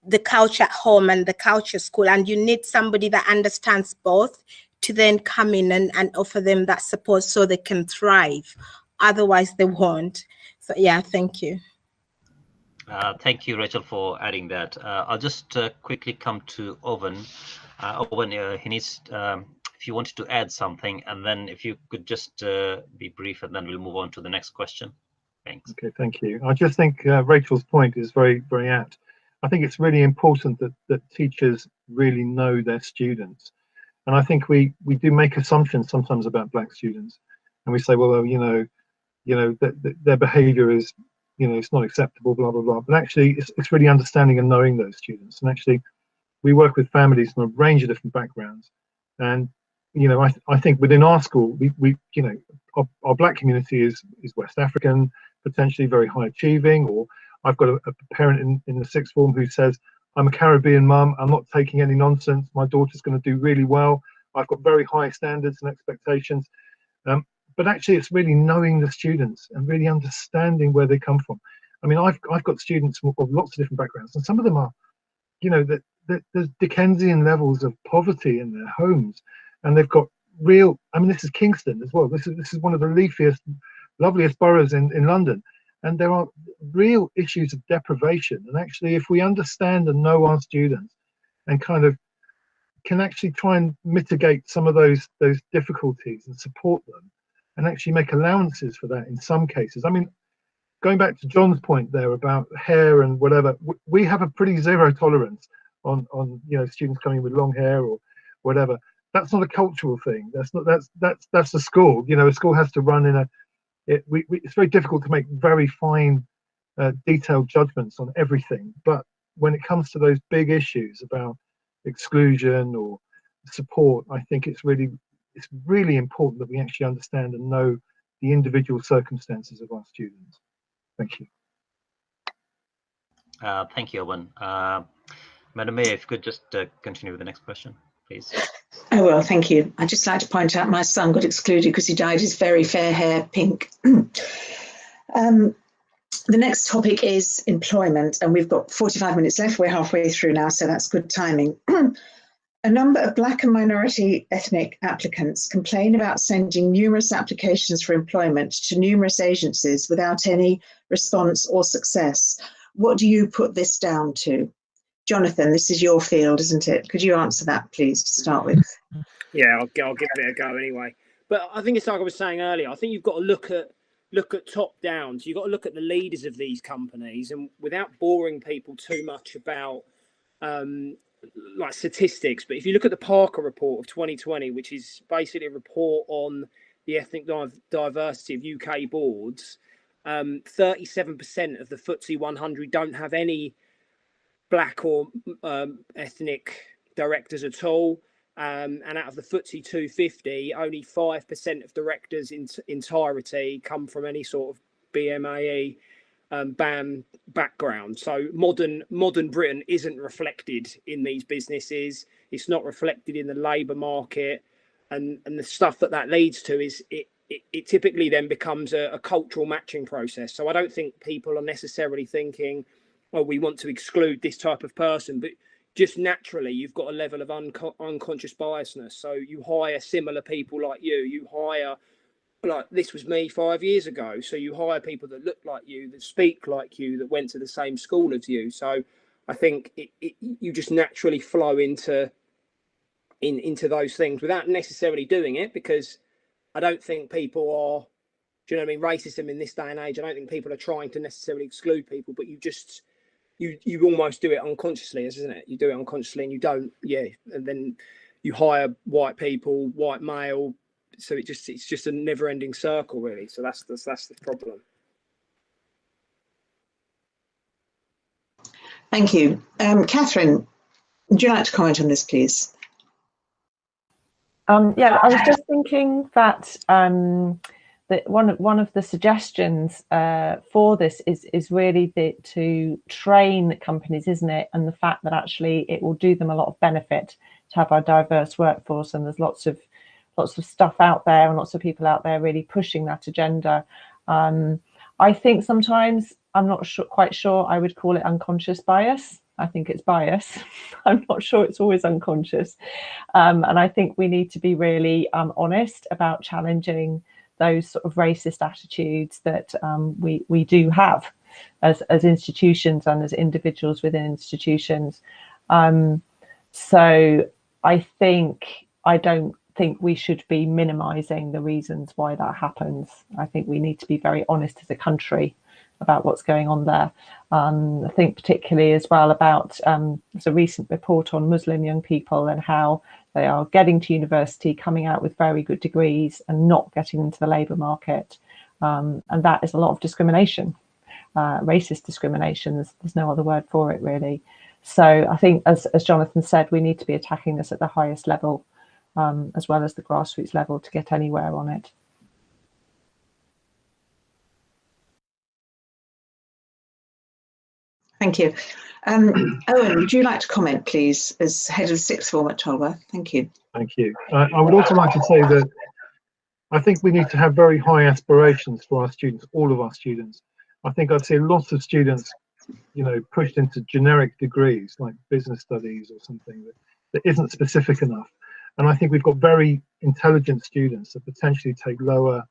the culture at home and the culture at school. And you need somebody that understands both to then come in and offer them that support so they can thrive. Otherwise, they won't. So, yeah, thank you. Thank you, Rachel, for adding that. I'll just quickly come to Owen. Owen, he needs, if you wanted to add something, and then if you could just be brief, and then we'll move on to the next question. Thanks. Okay, thank you. I just think Rachel's point is very, very apt. I think it's really important that teachers really know their students. And I think we do make assumptions sometimes about Black students. And we say, well, you know, their behavior is, you know, it's not acceptable, blah, blah, blah. But actually, it's really understanding and knowing those students. And actually, we work with families from a range of different backgrounds. And, you know, I think within our school, we you know, our Black community is West African, potentially very high achieving, or I've got a parent in the sixth form who says, I'm a Caribbean mum, I'm not taking any nonsense, my daughter's going to do really well, I've got very high standards and expectations. But actually it's really knowing the students and really understanding where they come from. I mean, I've got students of lots of different backgrounds, and some of them are, you know, that there's Dickensian levels of poverty in their homes, and they've got real, I mean, this is Kingston as well, this is one of the leafiest, loveliest boroughs in London, and there are real issues of deprivation. And actually, if we understand and know our students and kind of can actually try and mitigate some of those difficulties and support them, and actually make allowances for that in some cases. I mean, going back to John's point there about hair and whatever, we have a pretty zero tolerance on you know, students coming with long hair or whatever. That's not a cultural thing. That's the school. You know, a school has to run in a. It's very difficult to make very fine, detailed judgments on everything. But when it comes to those big issues about exclusion or support, I think it's really important that we actually understand and know the individual circumstances of our students. Thank you. Thank you, Owen. Madam Mayor, if you could just continue with the next question, please. Oh, well, thank you. I'd just like to point out my son got excluded because he dyed his very fair hair pink. The next topic is employment, and we've got 45 minutes left. We're halfway through now, so that's good timing. A number of Black and minority ethnic applicants complain about sending numerous applications for employment to numerous agencies without any response or success. What do you put this down to? Jonathan, this is your field, isn't it? Could you answer that, please, to start with? Yeah, I'll give it a go anyway. But I think it's like I was saying earlier. I think you've got to look at top down. So you've got to look at the leaders of these companies, and without boring people too much about like statistics. But if you look at the Parker report of 2020, which is basically a report on the ethnic diversity of UK boards, 37% of the FTSE 100 don't have any Black or ethnic directors at all. And out of the FTSE 250, only 5% of directors in entirety come from any sort of BMAE BAM background. So modern Britain isn't reflected in these businesses. It's not reflected in the labour market, and the stuff that leads to is it typically then becomes a cultural matching process. So I don't think people are necessarily thinking, oh, we want to exclude this type of person, but just naturally you've got a level of unconscious biasness. So you hire similar people like you. You hire, like this was me 5 years ago. So you hire people that look like you, that speak like you, that went to the same school as you. So I think you just naturally flow into those things without necessarily doing it, because I don't think people are, do you know what I mean, racism in this day and age. I don't think people are trying to necessarily exclude people, but you almost do it unconsciously, isn't it? You do it unconsciously and you don't, and then you hire white people, white male, so it's just a never-ending circle, really. So that's the problem. Thank you. Catherine, would you like to comment on this, please? Yeah, I was just thinking that that one of the suggestions for this is really to train companies, isn't it? And the fact that actually it will do them a lot of benefit to have a diverse workforce, and there's lots of stuff out there and lots of people out there really pushing that agenda. I think sometimes I'm not quite sure I would call it unconscious bias. I think it's bias. I'm not sure it's always unconscious. And I think we need to be really honest about challenging those sort of racist attitudes that we do have as institutions and as individuals within institutions. So I don't think we should be minimizing the reasons why that happens. I think we need to be very honest as a country about what's going on there. I think particularly as well about there's a recent report on Muslim young people and how they are getting to university, coming out with very good degrees and not getting into the labour market. And that is a lot of discrimination, racist discrimination. There's no other word for it really. So I think, as Jonathan said, we need to be attacking this at the highest level as well as the grassroots level to get anywhere on it. Thank you. Owen, would you like to comment, please, as head of sixth form at Tolworth? Thank you. Thank you. I would also like to say that I think we need to have very high aspirations for our students, all of our students. I think I'd see lots of students, you know, pushed into generic degrees like business studies or something that isn't specific enough. And I think we've got very intelligent students that potentially take lower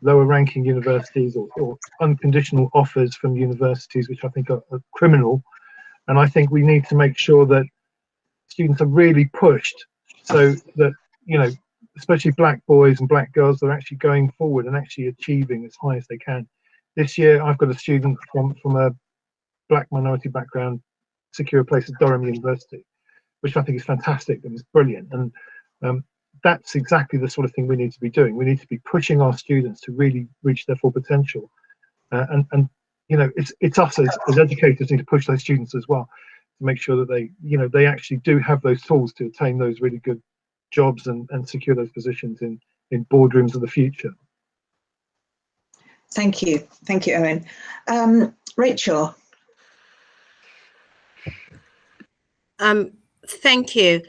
ranking universities or unconditional offers from universities, which I think are criminal. And I think we need to make sure that students are really pushed so that, you know, especially black boys and black girls, are actually going forward and actually achieving as high as they can. This year, I've got a student from a black minority background secure a place at Durham University, which I think is fantastic and is brilliant. And that's exactly the sort of thing we need to be doing. We need to be pushing our students to really reach their full potential. And you know, it's us as educators need to push those students as well to make sure that they, you know, they actually do have those tools to attain those really good jobs and secure those positions in boardrooms of the future. Thank you. Thank you, Owen. Rachel. Thank you.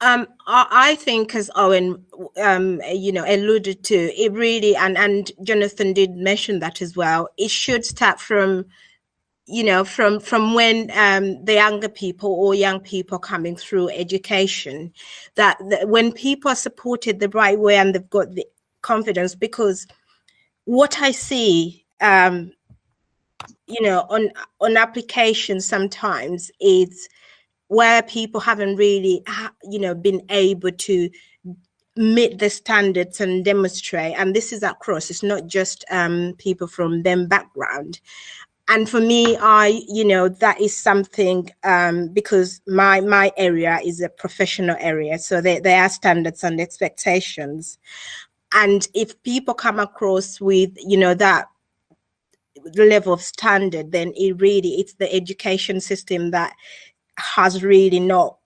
I think, as Owen, you know, alluded to, it really, and Jonathan did mention that as well, it should start from, you know, from when the younger people or young people coming through education, that when people are supported the right way and they've got the confidence, because what I see, you know, on applications sometimes is where people haven't really, you know, been able to meet the standards and demonstrate. And this is across, it's not just people from them background. And for me, you know, that is something, because my area is a professional area. So there are standards and expectations. And if people come across with, you know, that level of standard, then it's the education system that has really not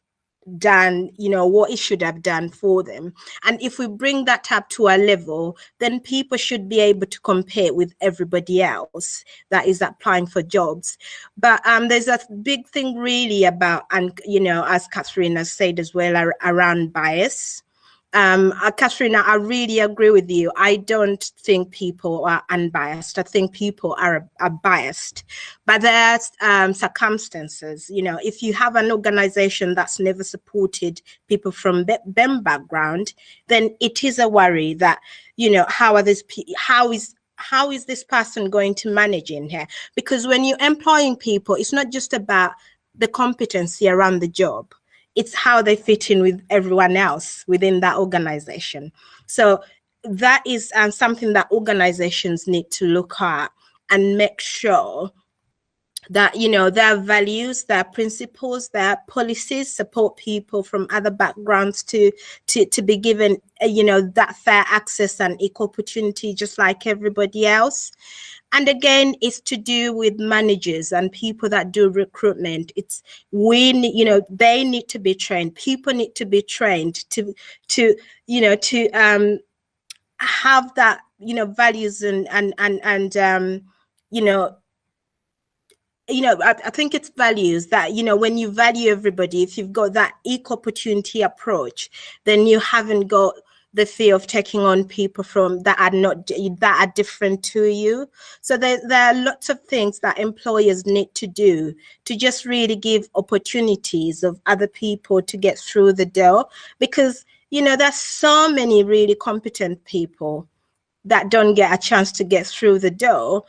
done, you know, what it should have done for them. And if we bring that up to a level, then people should be able to compare with everybody else that is applying for jobs. But there's a big thing really about, and you know, as Catherine has said as well, around bias. Catherine, I really agree with you. I don't think people are unbiased. I think people are biased, but there's circumstances. You know, if you have an organization that's never supported people from them background, then it is a worry that, you know, how is this person going to manage in here? Because when you're employing people, it's not just about the competency around the job. It's how they fit in with everyone else within that organization. So that is something that organizations need to look at and make sure that, you know, their values, their principles, their policies support people from other backgrounds to be given, you know, that fair access and equal opportunity, just like everybody else. And again, it's to do with managers and people that do recruitment. It's you know, they need to be trained. People need to be trained to you know, to have that, you know, values and you know, I think it's values that, you know, when you value everybody, if you've got that equal opportunity approach, then you haven't got the fear of taking on people from that are different to you. So there are lots of things that employers need to do to just really give opportunities of other people to get through the door, because, you know, there's so many really competent people that don't get a chance to get through the door.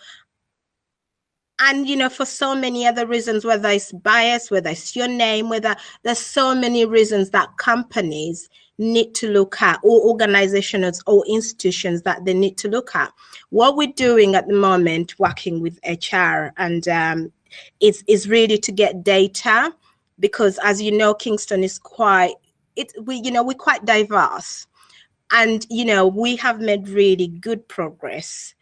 And, you know, for so many other reasons, whether it's bias, whether it's your name, whether there's so many reasons that companies need to look at, or organizations or institutions that they need to look at. What we're doing at the moment, working with HR, and is really to get data, because as you know, Kingston is we're quite diverse, and, you know, we have made really good progress.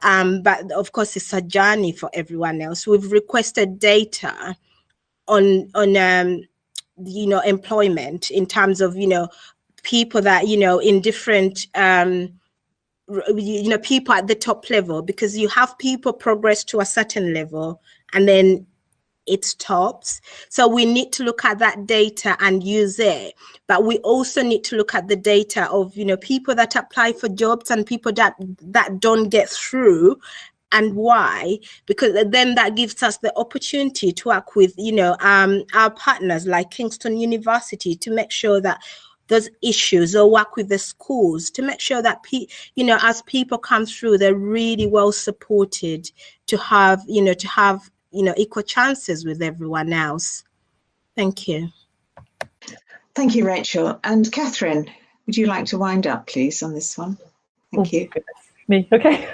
But of course, it's a journey for everyone else. We've requested data on you know, employment in terms of, you know, people that, you know, in different you know, people at the top level, because you have people progress to a certain level and then it stops. So we need to look at that data and use it, but we also need to look at the data of, you know, people that apply for jobs and people that don't get through, and why, because then that gives us the opportunity to work with, you know, our partners like Kingston University to make sure that those issues, or work with the schools to make sure that you know, as people come through, they're really well supported to have, you know, equal chances with everyone else. Thank you. Thank you, Rachel. And Catherine, would you like to wind up, please, on this one? Thank you. Me, okay.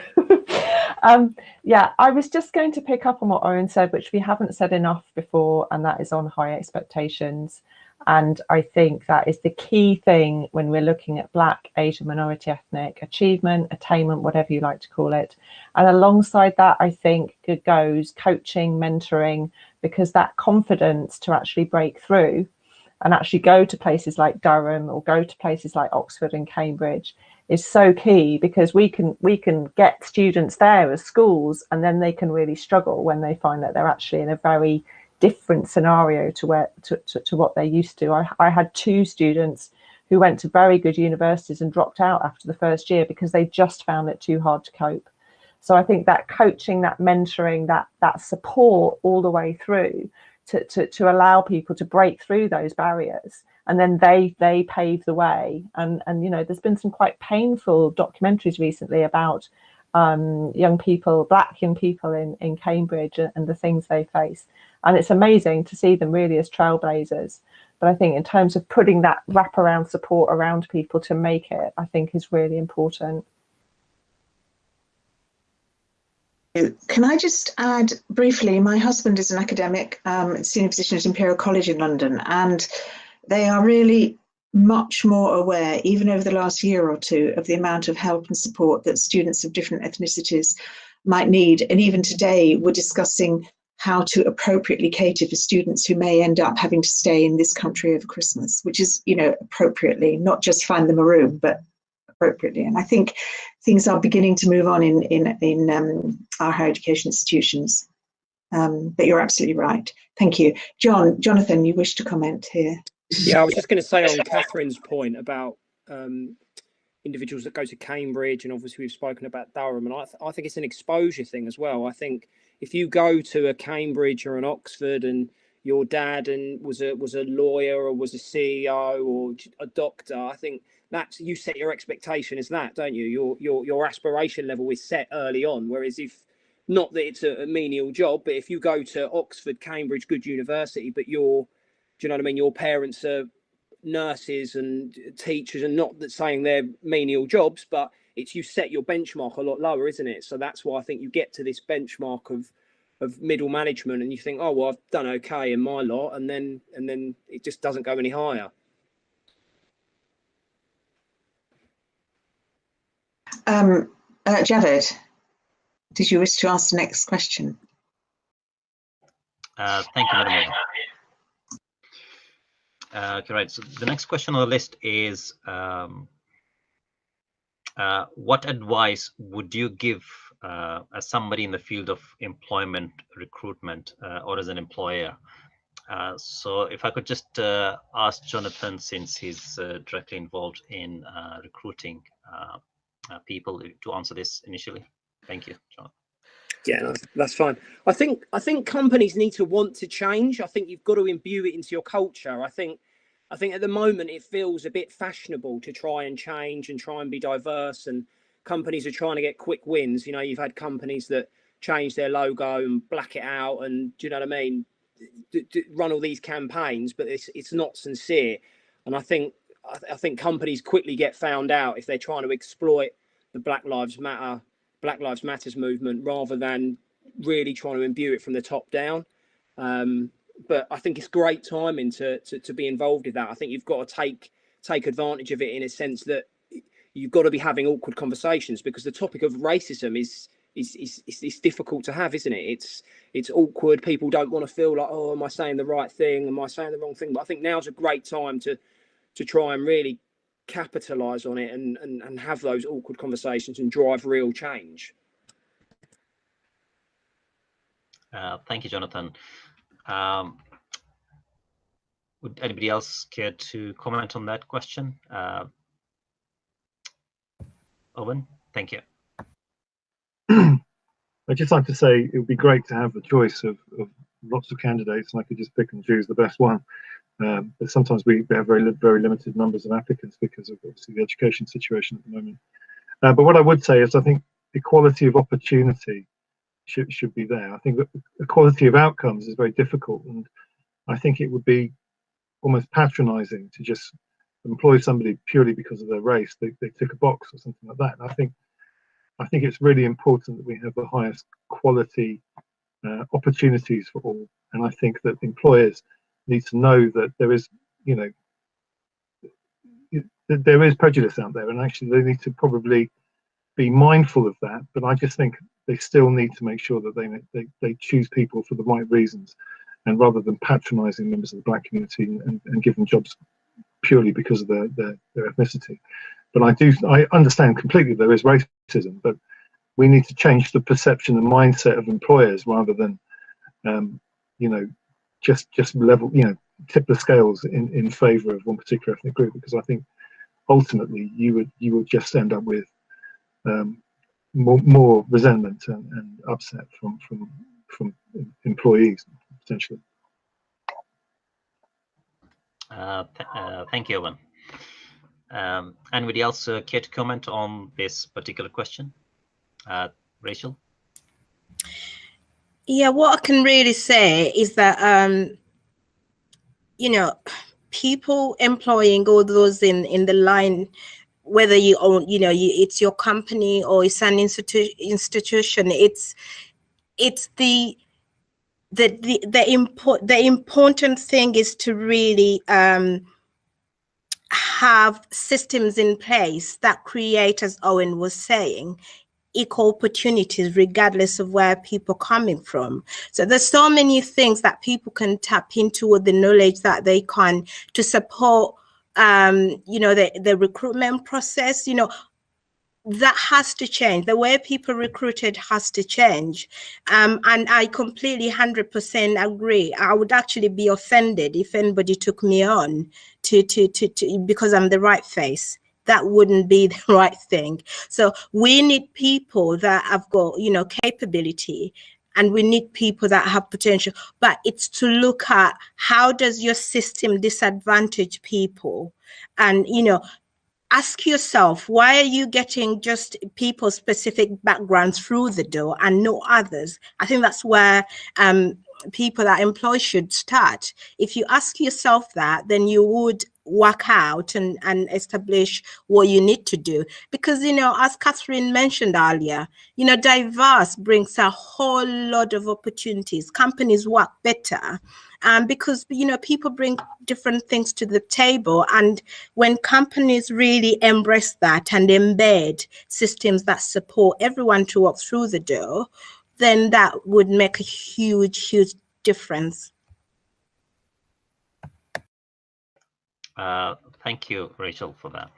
Yeah, I was just going to pick up on what Owen said, which we haven't said enough before, and that is on high expectations. And I think that is the key thing when we're looking at Black, Asian, minority ethnic achievement, attainment, whatever you like to call it. And alongside that, I think it goes coaching, mentoring, because that confidence to actually break through and actually go to places like Durham or go to places like Oxford and Cambridge is so key, because we can get students there as schools, and then they can really struggle when they find that they're actually in a very different scenario to what they're used to. I had 2 students who went to very good universities and dropped out after the first year because they just found it too hard to cope. So I think that coaching, that mentoring, that support all the way through to allow people to break through those barriers, and then they pave the way. And you know, there's been some quite painful documentaries recently about young people, Black young people in Cambridge, and the things they face. And it's amazing to see them really as trailblazers. But I think in terms of putting that wraparound support around people to make it, I think is really important. Can I just add briefly, my husband is an academic, senior physician at Imperial College in London, and they are really much more aware, even over the last year or two, of the amount of help and support that students of different ethnicities might need. And even today, we're discussing how to appropriately cater for students who may end up having to stay in this country over Christmas, which is, you know, appropriately, not just find them a room, but appropriately. And I think things are beginning to move on in our higher education institutions. But you're absolutely right. Thank you. Jonathan, you wish to comment here? Yeah, I was just going to say on Catherine's point about individuals that go to Cambridge, and obviously we've spoken about Durham, and I think it's an exposure thing as well. I think if you go to a Cambridge or an Oxford and your dad was a lawyer or was a CEO or a doctor, I think that's, you set your expectation as that, don't you? Your aspiration level is set early on. Whereas if, not that it's a menial job, but if you go to Oxford, Cambridge, good university, but do you know what I mean? Your parents are nurses and teachers, and not that saying they're menial jobs, but it's, you set your benchmark a lot lower, isn't it? So that's why I think you get to this benchmark of middle management, and you think, oh well, I've done okay in my lot, and then it just doesn't go any higher. Javed, did you wish to ask the next question? Thank you, Madam Mayor. Okay, right. So the next question on the list is, what advice would you give as somebody in the field of employment recruitment or as an employer? So if I could just ask Jonathan, since he's directly involved in recruiting people, to answer this initially. Thank you, Jonathan. Yeah, that's fine. I think companies need to want to change. I think you've got to imbue it into your culture. I think at the moment it feels a bit fashionable to try and change and try and be diverse, and companies are trying to get quick wins. You know, you've had companies that change their logo and black it out, and do you know what I mean? Run all these campaigns, but it's not sincere. And I think companies quickly get found out if they're trying to exploit the Black Lives Matters movement rather than really trying to imbue it from the top down. But I think it's great timing to be involved in that. I think you've got to take advantage of it in a sense that you've got to be having awkward conversations, because the topic of racism is difficult to have, isn't it? It's awkward. People don't want to feel like, oh, am I saying the right thing? Am I saying the wrong thing? But I think now's a great time to try and really capitalize on it and have those awkward conversations and drive real change. Thank you, Jonathan. Would anybody else care to comment on that question? Owen, thank you. I'd just like to say it would be great to have the choice of lots of candidates, and I could just pick and choose the best one. But sometimes we have very limited numbers of applicants because of obviously the education situation at the moment. But what I would say is I think equality of opportunity should be there. I think that equality of outcomes is very difficult, and I think it would be almost patronizing to just employ somebody purely because of their race. They tick a box or something like that. And I think it's really important that we have the highest quality opportunities for all. And I think that employers need to know that there is, you know, there is prejudice out there, and actually they need to probably be mindful of that. But I just think they still need to make sure that they choose people for the right reasons, and rather than patronizing members of the Black community and give them jobs purely because of their ethnicity. But I understand completely there is racism, but we need to change the perception and mindset of employers rather than, you know, just level, you know, tip the scales in favor of one particular ethnic group, because I think ultimately you would just end up with more resentment and upset from employees potentially. Thank you, Owen. Anybody else care to comment on this particular question? Rachel? Yeah, what I can really say is that, you know, people employing all those in the line, whether you own, you know, it's your company or it's an institution, it's the important thing is to really have systems in place that create, as Owen was saying, equal opportunities regardless of where people are coming from. So there's so many things that people can tap into with the knowledge that they can to support you know, the recruitment process. You know, that has to change. The way people recruited has to change. And I completely 100% agree. I would actually be offended if anybody took me on to because I'm the right face. That wouldn't be the right thing. So we need people that have got, you know, capability, and we need people that have potential. But it's to look at how does your system disadvantage people, and, you know, ask yourself, why are you getting just people's specific backgrounds through the door and no others? I think that's where people that employ should start. If you ask yourself that, then you would work out and establish what you need to do. Because, you know, as Catherine mentioned earlier, you know, diverse brings a whole lot of opportunities. Companies work better because, you know, people bring different things to the table. And when companies really embrace that and embed systems that support everyone to walk through the door, then that would make a huge, huge difference. Thank you, Rachel, for that.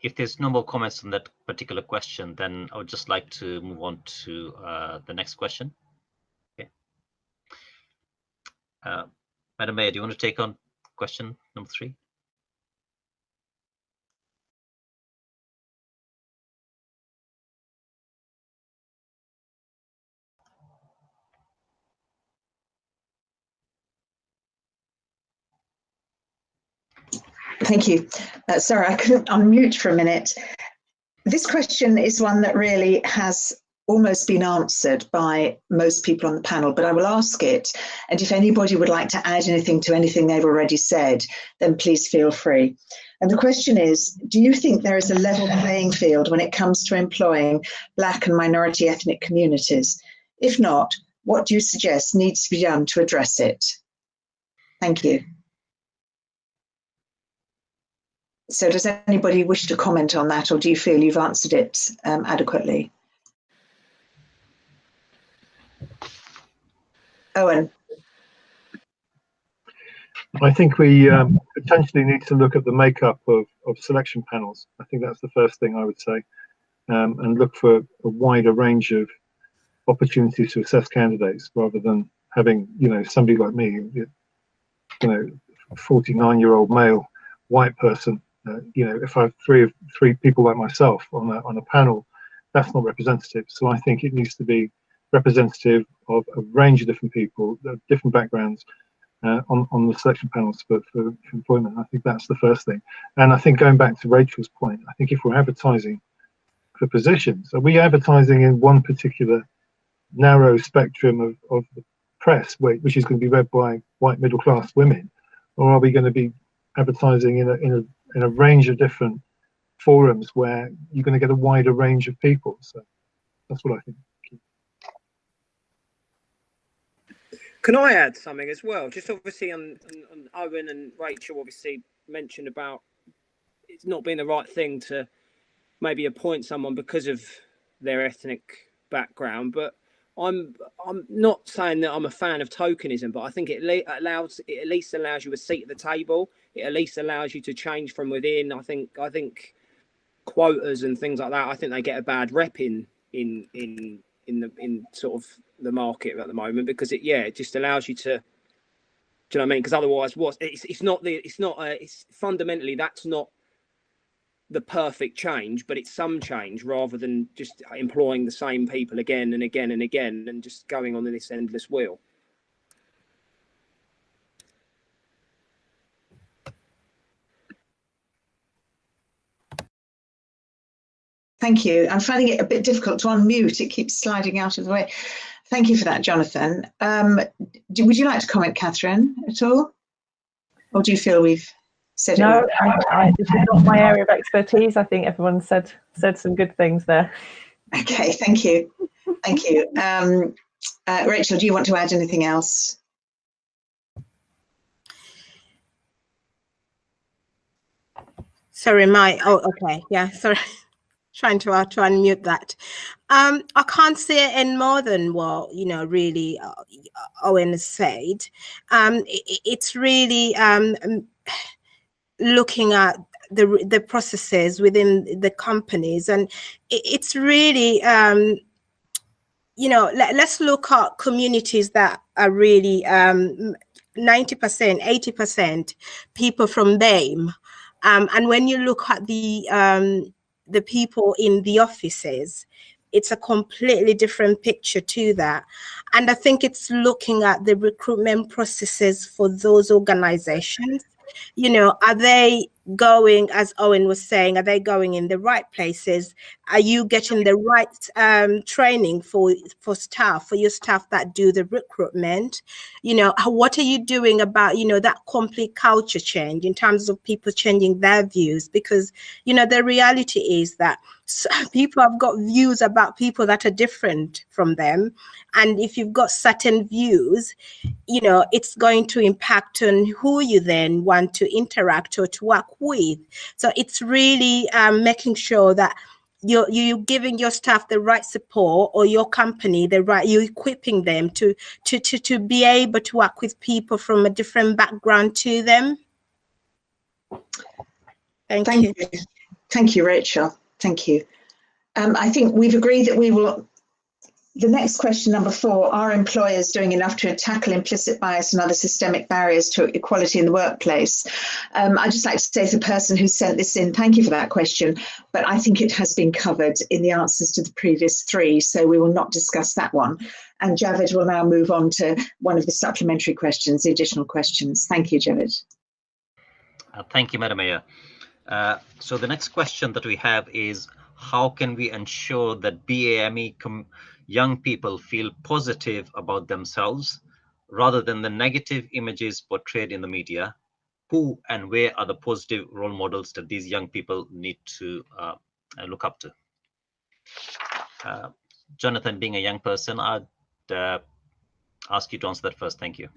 If there's no more comments on that particular question, then I would just like to move on to the next question. Okay. Madam Mayor, do you want to take on question number 3? Thank you. Sorry, I couldn't unmute for a minute. This question is one that really has almost been answered by most people on the panel, but I will ask it. And if anybody would like to add anything to anything they've already said, then please feel free. And the question is, do you think there is a level playing field when it comes to employing Black and minority ethnic communities? If not, what do you suggest needs to be done to address it? Thank you. So does anybody wish to comment on that, or do you feel you've answered it adequately? Owen. I think we potentially need to look at the makeup of selection panels. I think that's the first thing I would say, and look for a wider range of opportunities to assess candidates rather than having, you know, somebody like me, you know, 49-year-old male white person. You know, if I have three people like myself on a panel, that's not representative. So I think it needs to be representative of a range of different people, different backgrounds on the selection panels for employment. I think that's the first thing. And I think going back to Rachel's point, I think if we're advertising for positions, are we advertising in one particular narrow spectrum of the press, which is going to be read by white middle-class women, or are we going to be advertising in a range of different forums where you're going to get a wider range of people? So that's what I think. Can I add something as well? Just obviously on Owen and Rachel obviously mentioned about it's not being the right thing to maybe appoint someone because of their ethnic background, but I'm not saying that I'm a fan of tokenism, but I think it at least allows you a seat at the table. It at least allows you to change from within. I think quotas and things like that, I think they get a bad rep in sort of the market at the moment, because it just allows you to, do you know what I mean? Because otherwise, it's fundamentally that's not the perfect change, but it's some change rather than just employing the same people again and again and again and just going on this endless wheel. Thank you. I'm finding it a bit difficult to unmute. It keeps sliding out of the way. Thank you for that, Jonathan. Would you like to comment, Catherine, at all? Or do you feel we've said it? No, this is not my area of expertise. I think everyone said some good things there. Okay, thank you. Thank you. Rachel, do you want to add anything else? Sorry, okay, yeah, sorry. Trying to unmute that. I can't say any more than what, you know, really Owen has said. It's really looking at the processes within the companies, and it's really, you know, let's look at communities that are really 90%, 80% people from BAME. And when you look at the people in the offices, it's a completely different picture to that. And I think it's looking at the recruitment processes for those organizations. You know, are they going, as Owen was saying, are they going in the right places? Are you getting the right training for staff, for your staff that do the recruitment? You know, what are you doing about, you know, that complete culture change in terms of people changing their views? Because, you know, the reality is that people have got views about people that are different from them. And if you've got certain views, you know, it's going to impact on who you then want to interact or to work with. So it's really making sure that you're giving your staff the right support, or your company the right, you're equipping them to be able to work with people from a different background to them. Thank you. Thank you, Rachel. Thank you. I think we've agreed that we will. The next question, number 4, are employers doing enough to tackle implicit bias and other systemic barriers to equality in the workplace? I'd just like to say, as a person who sent this in, thank you for that question, but I think it has been covered in the answers to the previous 3, so we will not discuss that one. And Javed will now move on to one of the supplementary questions, the additional questions. Thank you, Javed. Thank you, Madam Mayor. So the next question that we have is, how can we ensure that BAME young people feel positive about themselves rather than the negative images portrayed in the media? Who and where are the positive role models that these young people need to look up to? Jonathan, being a young person, I'd ask you to answer that first. Thank you.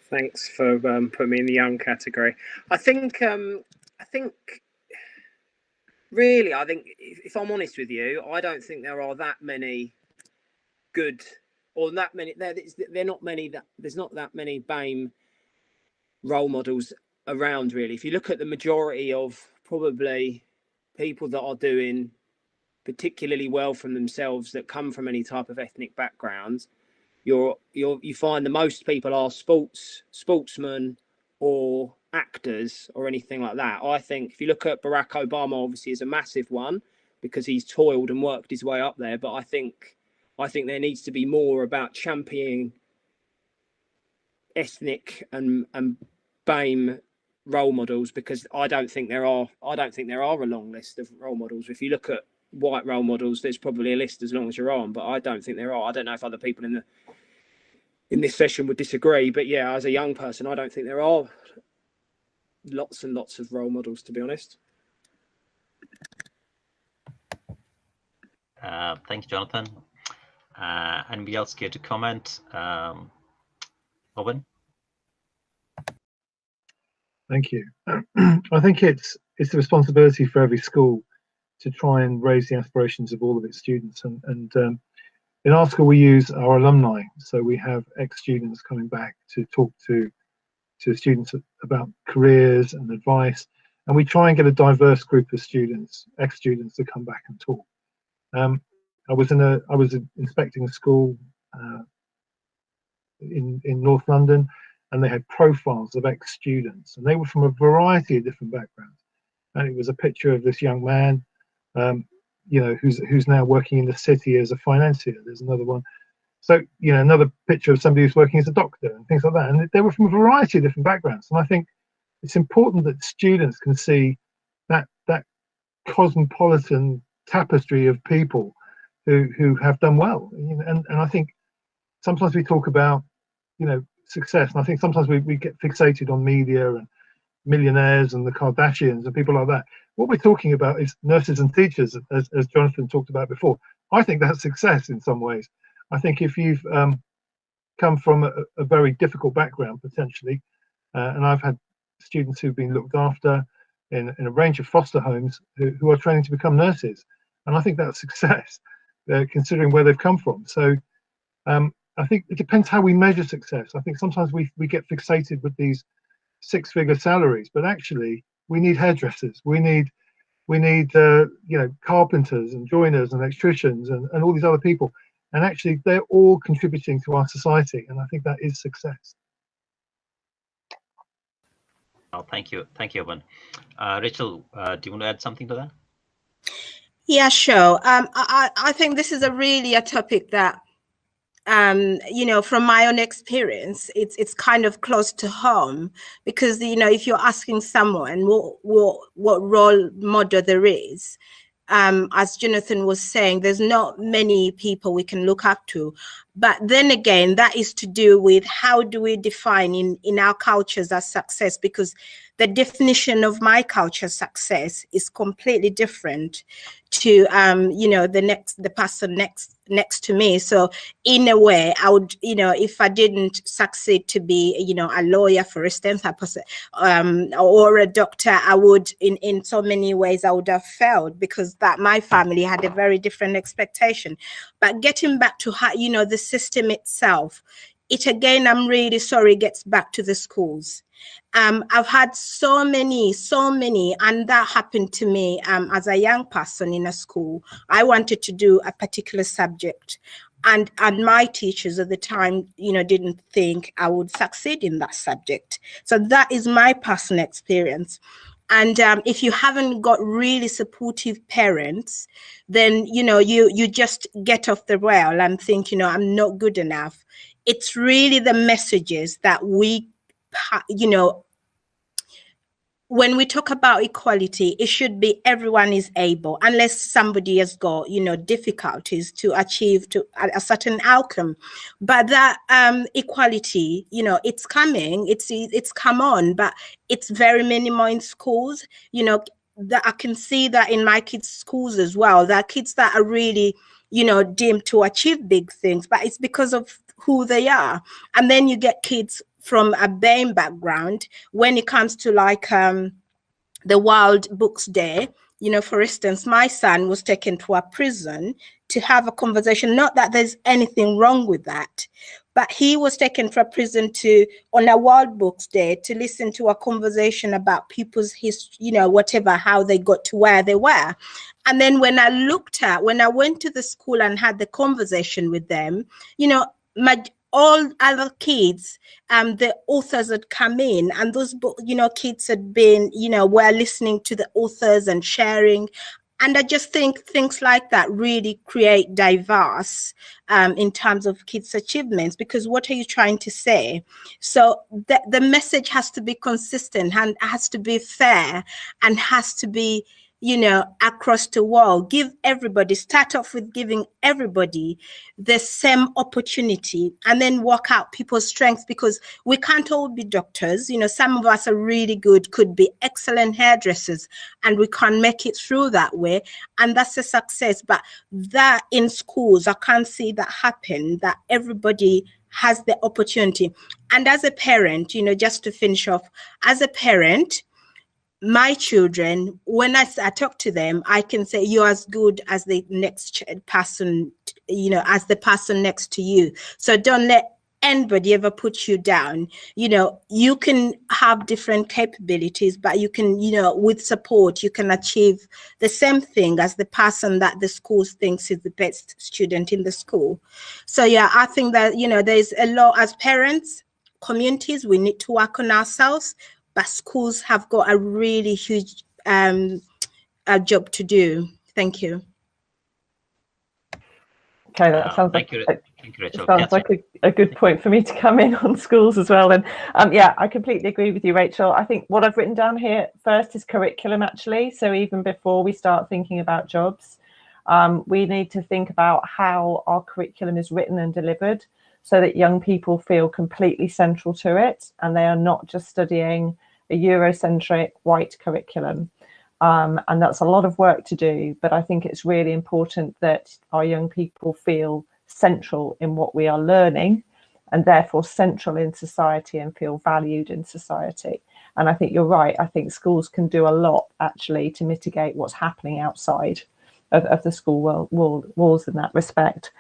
Thanks for putting me in the young category. I think really, if I'm honest with you, I don't think there are that many good, or that many. They're not many. There's not that many BAME role models around, really. If you look at the majority of probably people that are doing particularly well from themselves, that come from any type of ethnic background, you find the most people are sportsmen or actors or anything like that. I think if you look at Barack Obama, obviously is a massive one because he's toiled and worked his way up there. But I think there needs to be more about championing ethnic and BAME role models, because I don't think there are a long list of role models. If you look at white role models, there's probably a list as long as you're on, but I don't think there are. I don't know if other people in this session would disagree, but yeah, as a young person, I don't think there are lots and lots of role models, to be honest. Thank you, Jonathan. Anybody else care to comment? Owen? Thank you. I think it's the responsibility for every school to try and raise the aspirations of all of its students. And in our school, we use our alumni. So we have ex-students coming back to talk to students about careers and advice. And we try and get a diverse group of students, ex-students, to come back and talk. I was inspecting a school in North London, and they had profiles of ex-students, and they were from a variety of different backgrounds. And it was a picture of this young man, you know, who's now working in the city as a financier. There's another one. So, you know, another picture of somebody who's working as a doctor and things like that. And they were from a variety of different backgrounds. And I think it's important that students can see that cosmopolitan tapestry of people who have done well. You know, and I think sometimes we talk about, you know, success, and I think sometimes we get fixated on media and millionaires and the Kardashians and people like that. What we're talking about is nurses and teachers, as Jonathan talked about before. I think that's success in some ways. I think if you've come from a very difficult background, potentially, and I've had students who've been looked after in a range of foster homes who are training to become nurses, and I think that's success, considering where they've come from. So I think it depends how we measure success. I think sometimes we get fixated with these six-figure salaries, but actually we need hairdressers, we need you know, carpenters and joiners and electricians and all these other people, and actually they're all contributing to our society, and I think that is success. Oh, thank you, Owen. Rachel, do you want to add something to that? Yeah, sure. I think this is really a topic that you know, from my own experience, it's kind of close to home, because, you know, if you're asking someone what role model there is, as Jonathan was saying, there's not many people we can look up to. But then again, that is to do with how do we define in our cultures as success, because the definition of my culture success is completely different to you know, the person next to me. So in a way, I would, you know, if I didn't succeed to be, you know, a lawyer, for instance, or a doctor, I would, in so many ways, I would have failed, because that my family had a very different expectation. But getting back to how, you know, the system itself, it again, I'm really sorry, gets back to the schools. I've had so many, and that happened to me as a young person in a school. I wanted to do a particular subject, and my teachers at the time, you know, didn't think I would succeed in that subject. So that is my personal experience. And if you haven't got really supportive parents, then, you know, you just get off the rail and think, you know, I'm not good enough. It's really the messages that we, you know, when we talk about equality, it should be everyone is able, unless somebody has got, you know, difficulties to achieve a certain outcome. But that equality, you know, it's coming, it's come on, but it's very minimal in schools. You know, that I can see that in my kids' schools as well. There are kids that are really, you know, deemed to achieve big things, but it's because of who they are. And then you get kids from a BAME background, when it comes to like the World Books Day, you know, for instance, my son was taken to a prison to have a conversation. Not that there's anything wrong with that, but he was taken to a prison on a World Books Day to listen to a conversation about people's history, you know, whatever, how they got to where they were. And then when I went to the school and had the conversation with them, you know, all other kids, the authors had come in, and those, you know, kids had been, you know, were listening to the authors and sharing. And I just think things like that really create diverse in terms of kids' achievements, because what are you trying to say? So the message has to be consistent and has to be fair and has to be, you know, across the world. Give everybody, start off with giving everybody the same opportunity, and then work out people's strengths, because we can't all be doctors. You know, some of us are really good, could be excellent hairdressers, and we can't make it through that way. And that's a success. But that in schools, I can't see that happen, that everybody has the opportunity. And as a parent, you know, just to finish off, as a parent, my children, when I talk to them, I can say you're as good as the next person, you know, as the person next to you. So don't let anybody ever put you down. You know, you can have different capabilities, but you can, you know, with support, you can achieve the same thing as the person that the school thinks is the best student in the school. So yeah, I think that, you know, there's a lot, as parents, communities, we need to work on ourselves. But schools have got a really huge a job to do. Thank you. Okay, that sounds thank you, Rachel. Sounds like a good point for me to come in on schools as well. And yeah, I completely agree with you, Rachel. I think what I've written down here first is curriculum, actually. So even before we start thinking about jobs, we need to think about how our curriculum is written and delivered, so that young people feel completely central to it, and they are not just studying a Eurocentric white curriculum. And that's a lot of work to do, but I think it's really important that our young people feel central in what we are learning, and therefore central in society and feel valued in society. And I think you're right. I think schools can do a lot, actually, to mitigate what's happening outside of the school walls in that respect.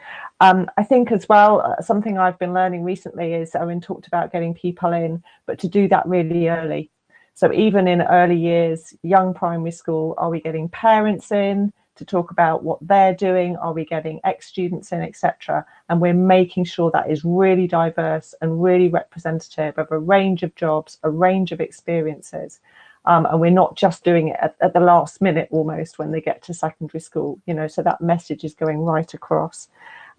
I think as well, something I've been learning recently is, Owen talked about getting people in, but to do that really early. So even in early years, young primary school, are we getting parents in to talk about what they're doing? Are we getting ex-students in, etc.? And we're making sure that is really diverse and really representative of a range of jobs, a range of experiences. And we're not just doing it at the last minute almost when they get to secondary school, you know, so that message is going right across.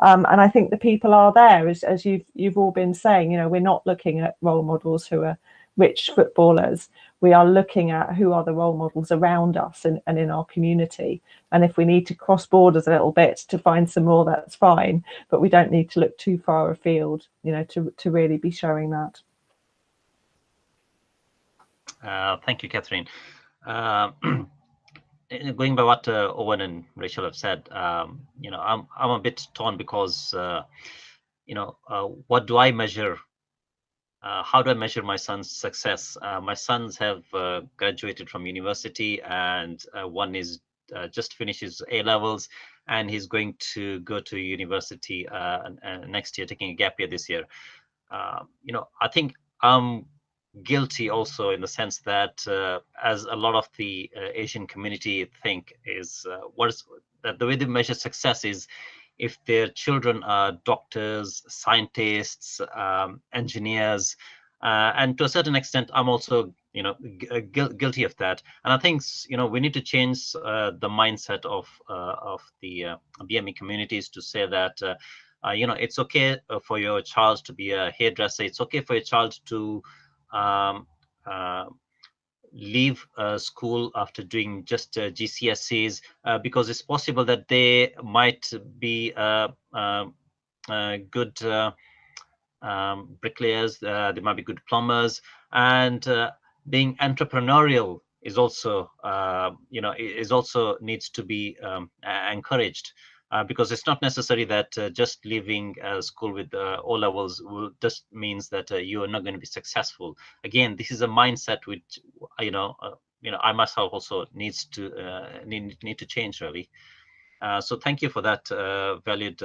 And I think the people are there, as you've all been saying. You know, we're not looking at role models who are rich footballers. We are looking at who are the role models around us and in our community. And if we need to cross borders a little bit to find some more, that's fine. But we don't need to look too far afield, you know, to really be showing that. Thank you, Catherine. Going by what Owen and Rachel have said, you know, I'm a bit torn because, you know, what do I measure? How do I measure my son's success? My sons have graduated from university, and one is just finished his A levels, and he's going to go to university next year, taking a gap year this year. You know, I think I'm guilty also in the sense that as a lot of the Asian community think is the way they measure success is if their children are doctors, scientists, engineers, and to a certain extent, I'm also, you know, guilty of that. And I think, you know, we need to change the mindset of the BME communities to say that, you know, it's okay for your child to be a hairdresser. It's okay for your child to leave school after doing just GCSEs, because it's possible that they might be good bricklayers, they might be good plumbers, and being entrepreneurial is also, you know, is also needs to be encouraged. Because it's not necessary that just leaving school with O levels just means that you are not going to be successful. Again, this is a mindset which, you know, I myself also needs to need to change really. So thank you for that valued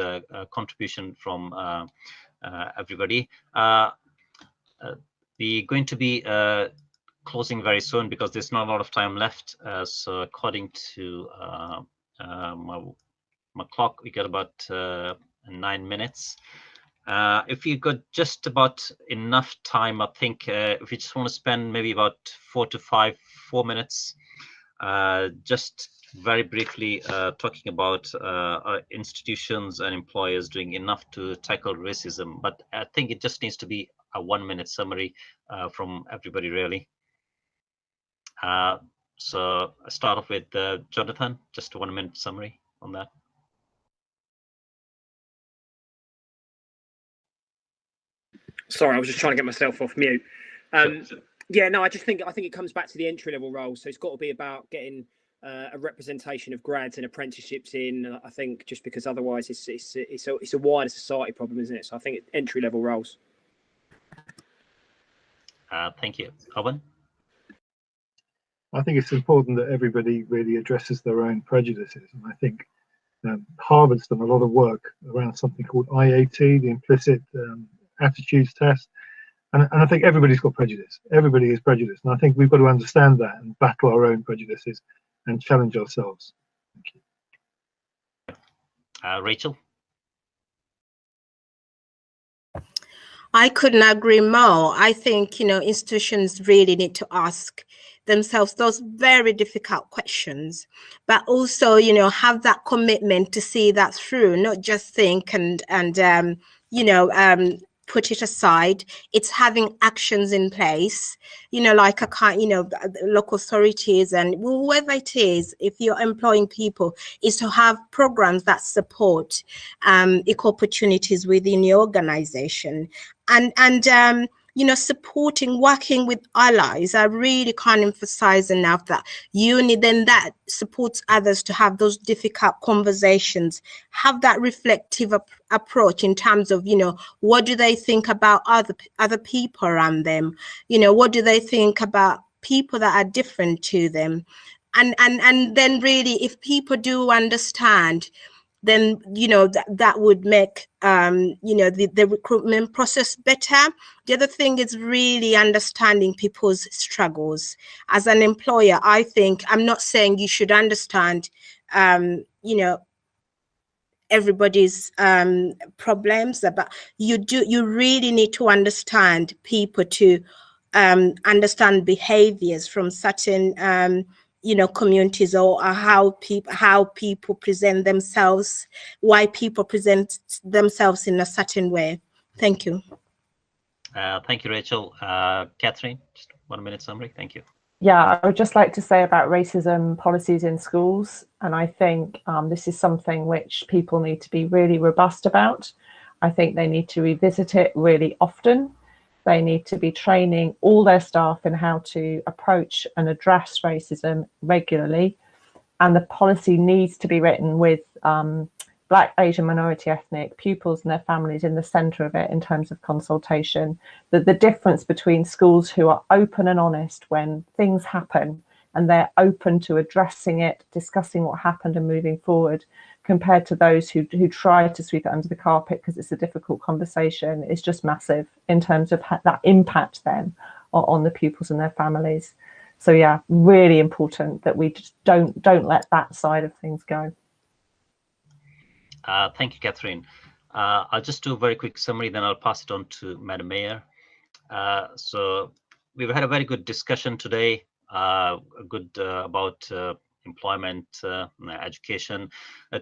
contribution from everybody. We're going to be closing very soon because there's not a lot of time left. So according to my clock, we got about 9 minutes. If you got just about enough time, I think if you just want to spend maybe about 4 minutes, just very briefly talking about institutions and employers doing enough to tackle racism. But I think it just needs to be a 1-minute summary from everybody, really. So I start off with Jonathan, just a 1-minute summary on that. Sorry, I was just trying to get myself off mute. Sure. Yeah, no, I think it comes back to the entry level role. So it's got to be about getting a representation of grads and apprenticeships in. I think just because otherwise it's a wider society problem, isn't it? So I think entry level roles. Thank you, Owen. I think it's important that everybody really addresses their own prejudices, and I think Harvard's done a lot of work around something called IAT, the Implicit Attitudes Test, and I think everybody's got prejudice. Everybody is prejudiced, and I think we've got to understand that and battle our own prejudices and challenge ourselves. Thank you. Rachel? I couldn't agree more. I think, you know, institutions really need to ask themselves those very difficult questions, but also, you know, have that commitment to see that through, not just think and you know, put it aside. It's having actions in place, you know, like local authorities and whoever it is, if you're employing people, is to have programs that support equal opportunities within your organization. And you know, supporting, working with allies. I really can't emphasize enough that you need, then that supports others to have those difficult conversations, have that reflective approach in terms of, you know, what do they think about other people around them? You know, what do they think about people that are different to them? And then really, if people do understand, then, you know, that would make, you know, the recruitment process better. The other thing is really understanding people's struggles. As an employer, I think, I'm not saying you should understand, you know, everybody's problems, but you really need to understand people to understand behaviors from certain communities, or how people present themselves, why people present themselves in a certain way. Thank you. Thank you, Rachel. Catherine, just 1 minute summary. Thank you. Yeah, I would just like to say about racism policies in schools, and I think this is something which people need to be really robust about. I think they need to revisit it really often. They need to be training all their staff in how to approach and address racism regularly, and the policy needs to be written with Black, Asian, minority ethnic pupils and their families in the centre of it in terms of consultation. The difference between schools who are open and honest when things happen and they're open to addressing it, discussing what happened and moving forward, compared to those who try to sweep it under the carpet because it's a difficult conversation, is just massive in terms of that impact then on the pupils and their families. So yeah, really important that we just don't let that side of things go. Thank you, Catherine. I'll just do a very quick summary, then I'll pass it on to Madam Mayor. So we've had a very good discussion today, about employment, education.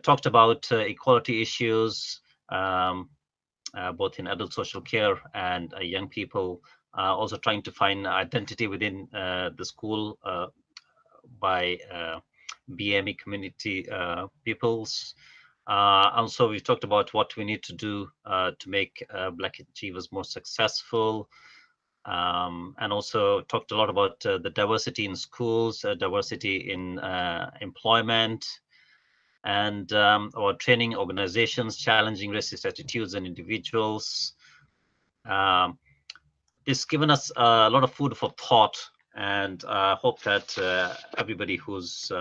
Talked about equality issues, both in adult social care and young people, also trying to find identity within the school by BME community pupils. Also, we talked about what we need to do to make Black Achievers more successful, and also talked a lot about the diversity in schools, diversity in employment, and our training organizations, challenging racist attitudes and individuals. It's given us a lot of food for thought, and I hope that everybody who's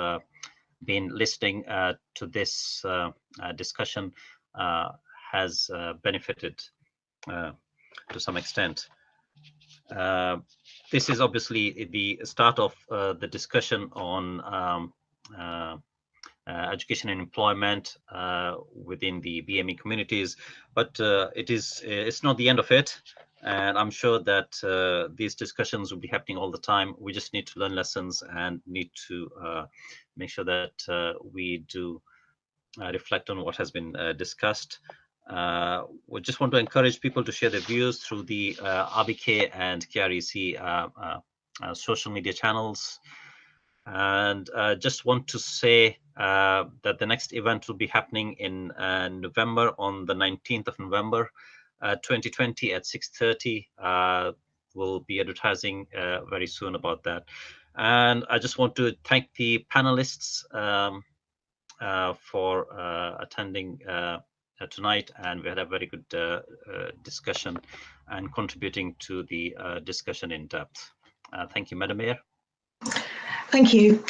been listening to this discussion has benefited to some extent. This is obviously the start of the discussion on education and employment within the BME communities, but it's not the end of it. And I'm sure that these discussions will be happening all the time. We just need to learn lessons and need to make sure that we do reflect on what has been discussed. We just want to encourage people to share their views through the RBK and KREC social media channels. And just want to say that the next event will be happening in November, on the 19th of November. 2020 at 6:30. We'll be advertising very soon about that. And I just want to thank the panelists for attending tonight, and we had a very good discussion and contributing to the discussion in depth. Thank you, Madam Mayor. Thank you.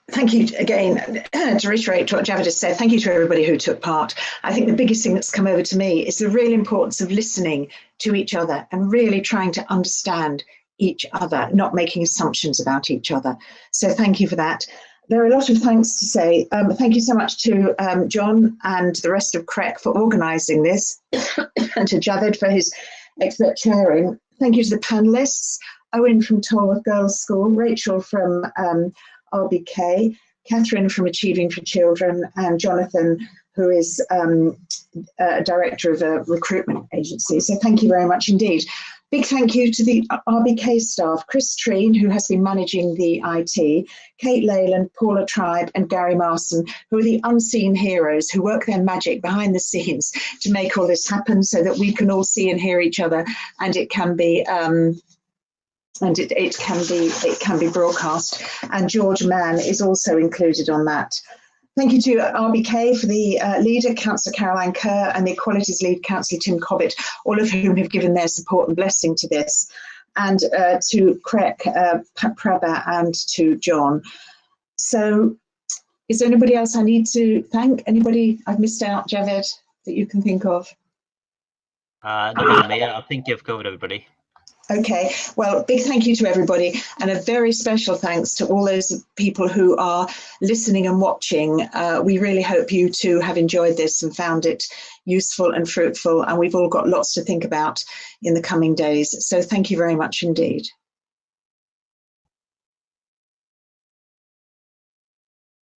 Thank you again. To reiterate what Javed has said, thank you to everybody who took part. I think the biggest thing that's come over to me is the real importance of listening to each other and really trying to understand each other, not making assumptions about each other. So thank you for that. There are a lot of thanks to say. Thank you so much to John and the rest of CREC for organising this, and to Javed for his expert chairing. Thank you to the panellists, Owen from Tolworth Girls' School, Rachel from RBK, Catherine from Achieving for Children, and Jonathan, who is director of a recruitment agency. So thank you very much indeed. Big thank you to the RBK staff, Chris Treen, who has been managing the IT, Kate Leyland, Paula Tribe, and Gary Marson, who are the unseen heroes who work their magic behind the scenes to make all this happen so that we can all see and hear each other, and it can be it can be broadcast. And George Mann is also included on that. Thank you to RBK for the leader, Councillor Caroline Kerr, and the Equalities lead, Councillor Tim Cobbett, all of whom have given their support and blessing to this. And to CREC, Prabha, and to John. So is there anybody else I need to thank? Anybody I've missed out, Javed, that you can think of? No, Mayor, I think you've covered everybody. Okay, well, big thank you to everybody, and a very special thanks to all those people who are listening and watching. We really hope you too have enjoyed this and found it useful and fruitful, and we've all got lots to think about in the coming days. So thank you very much indeed.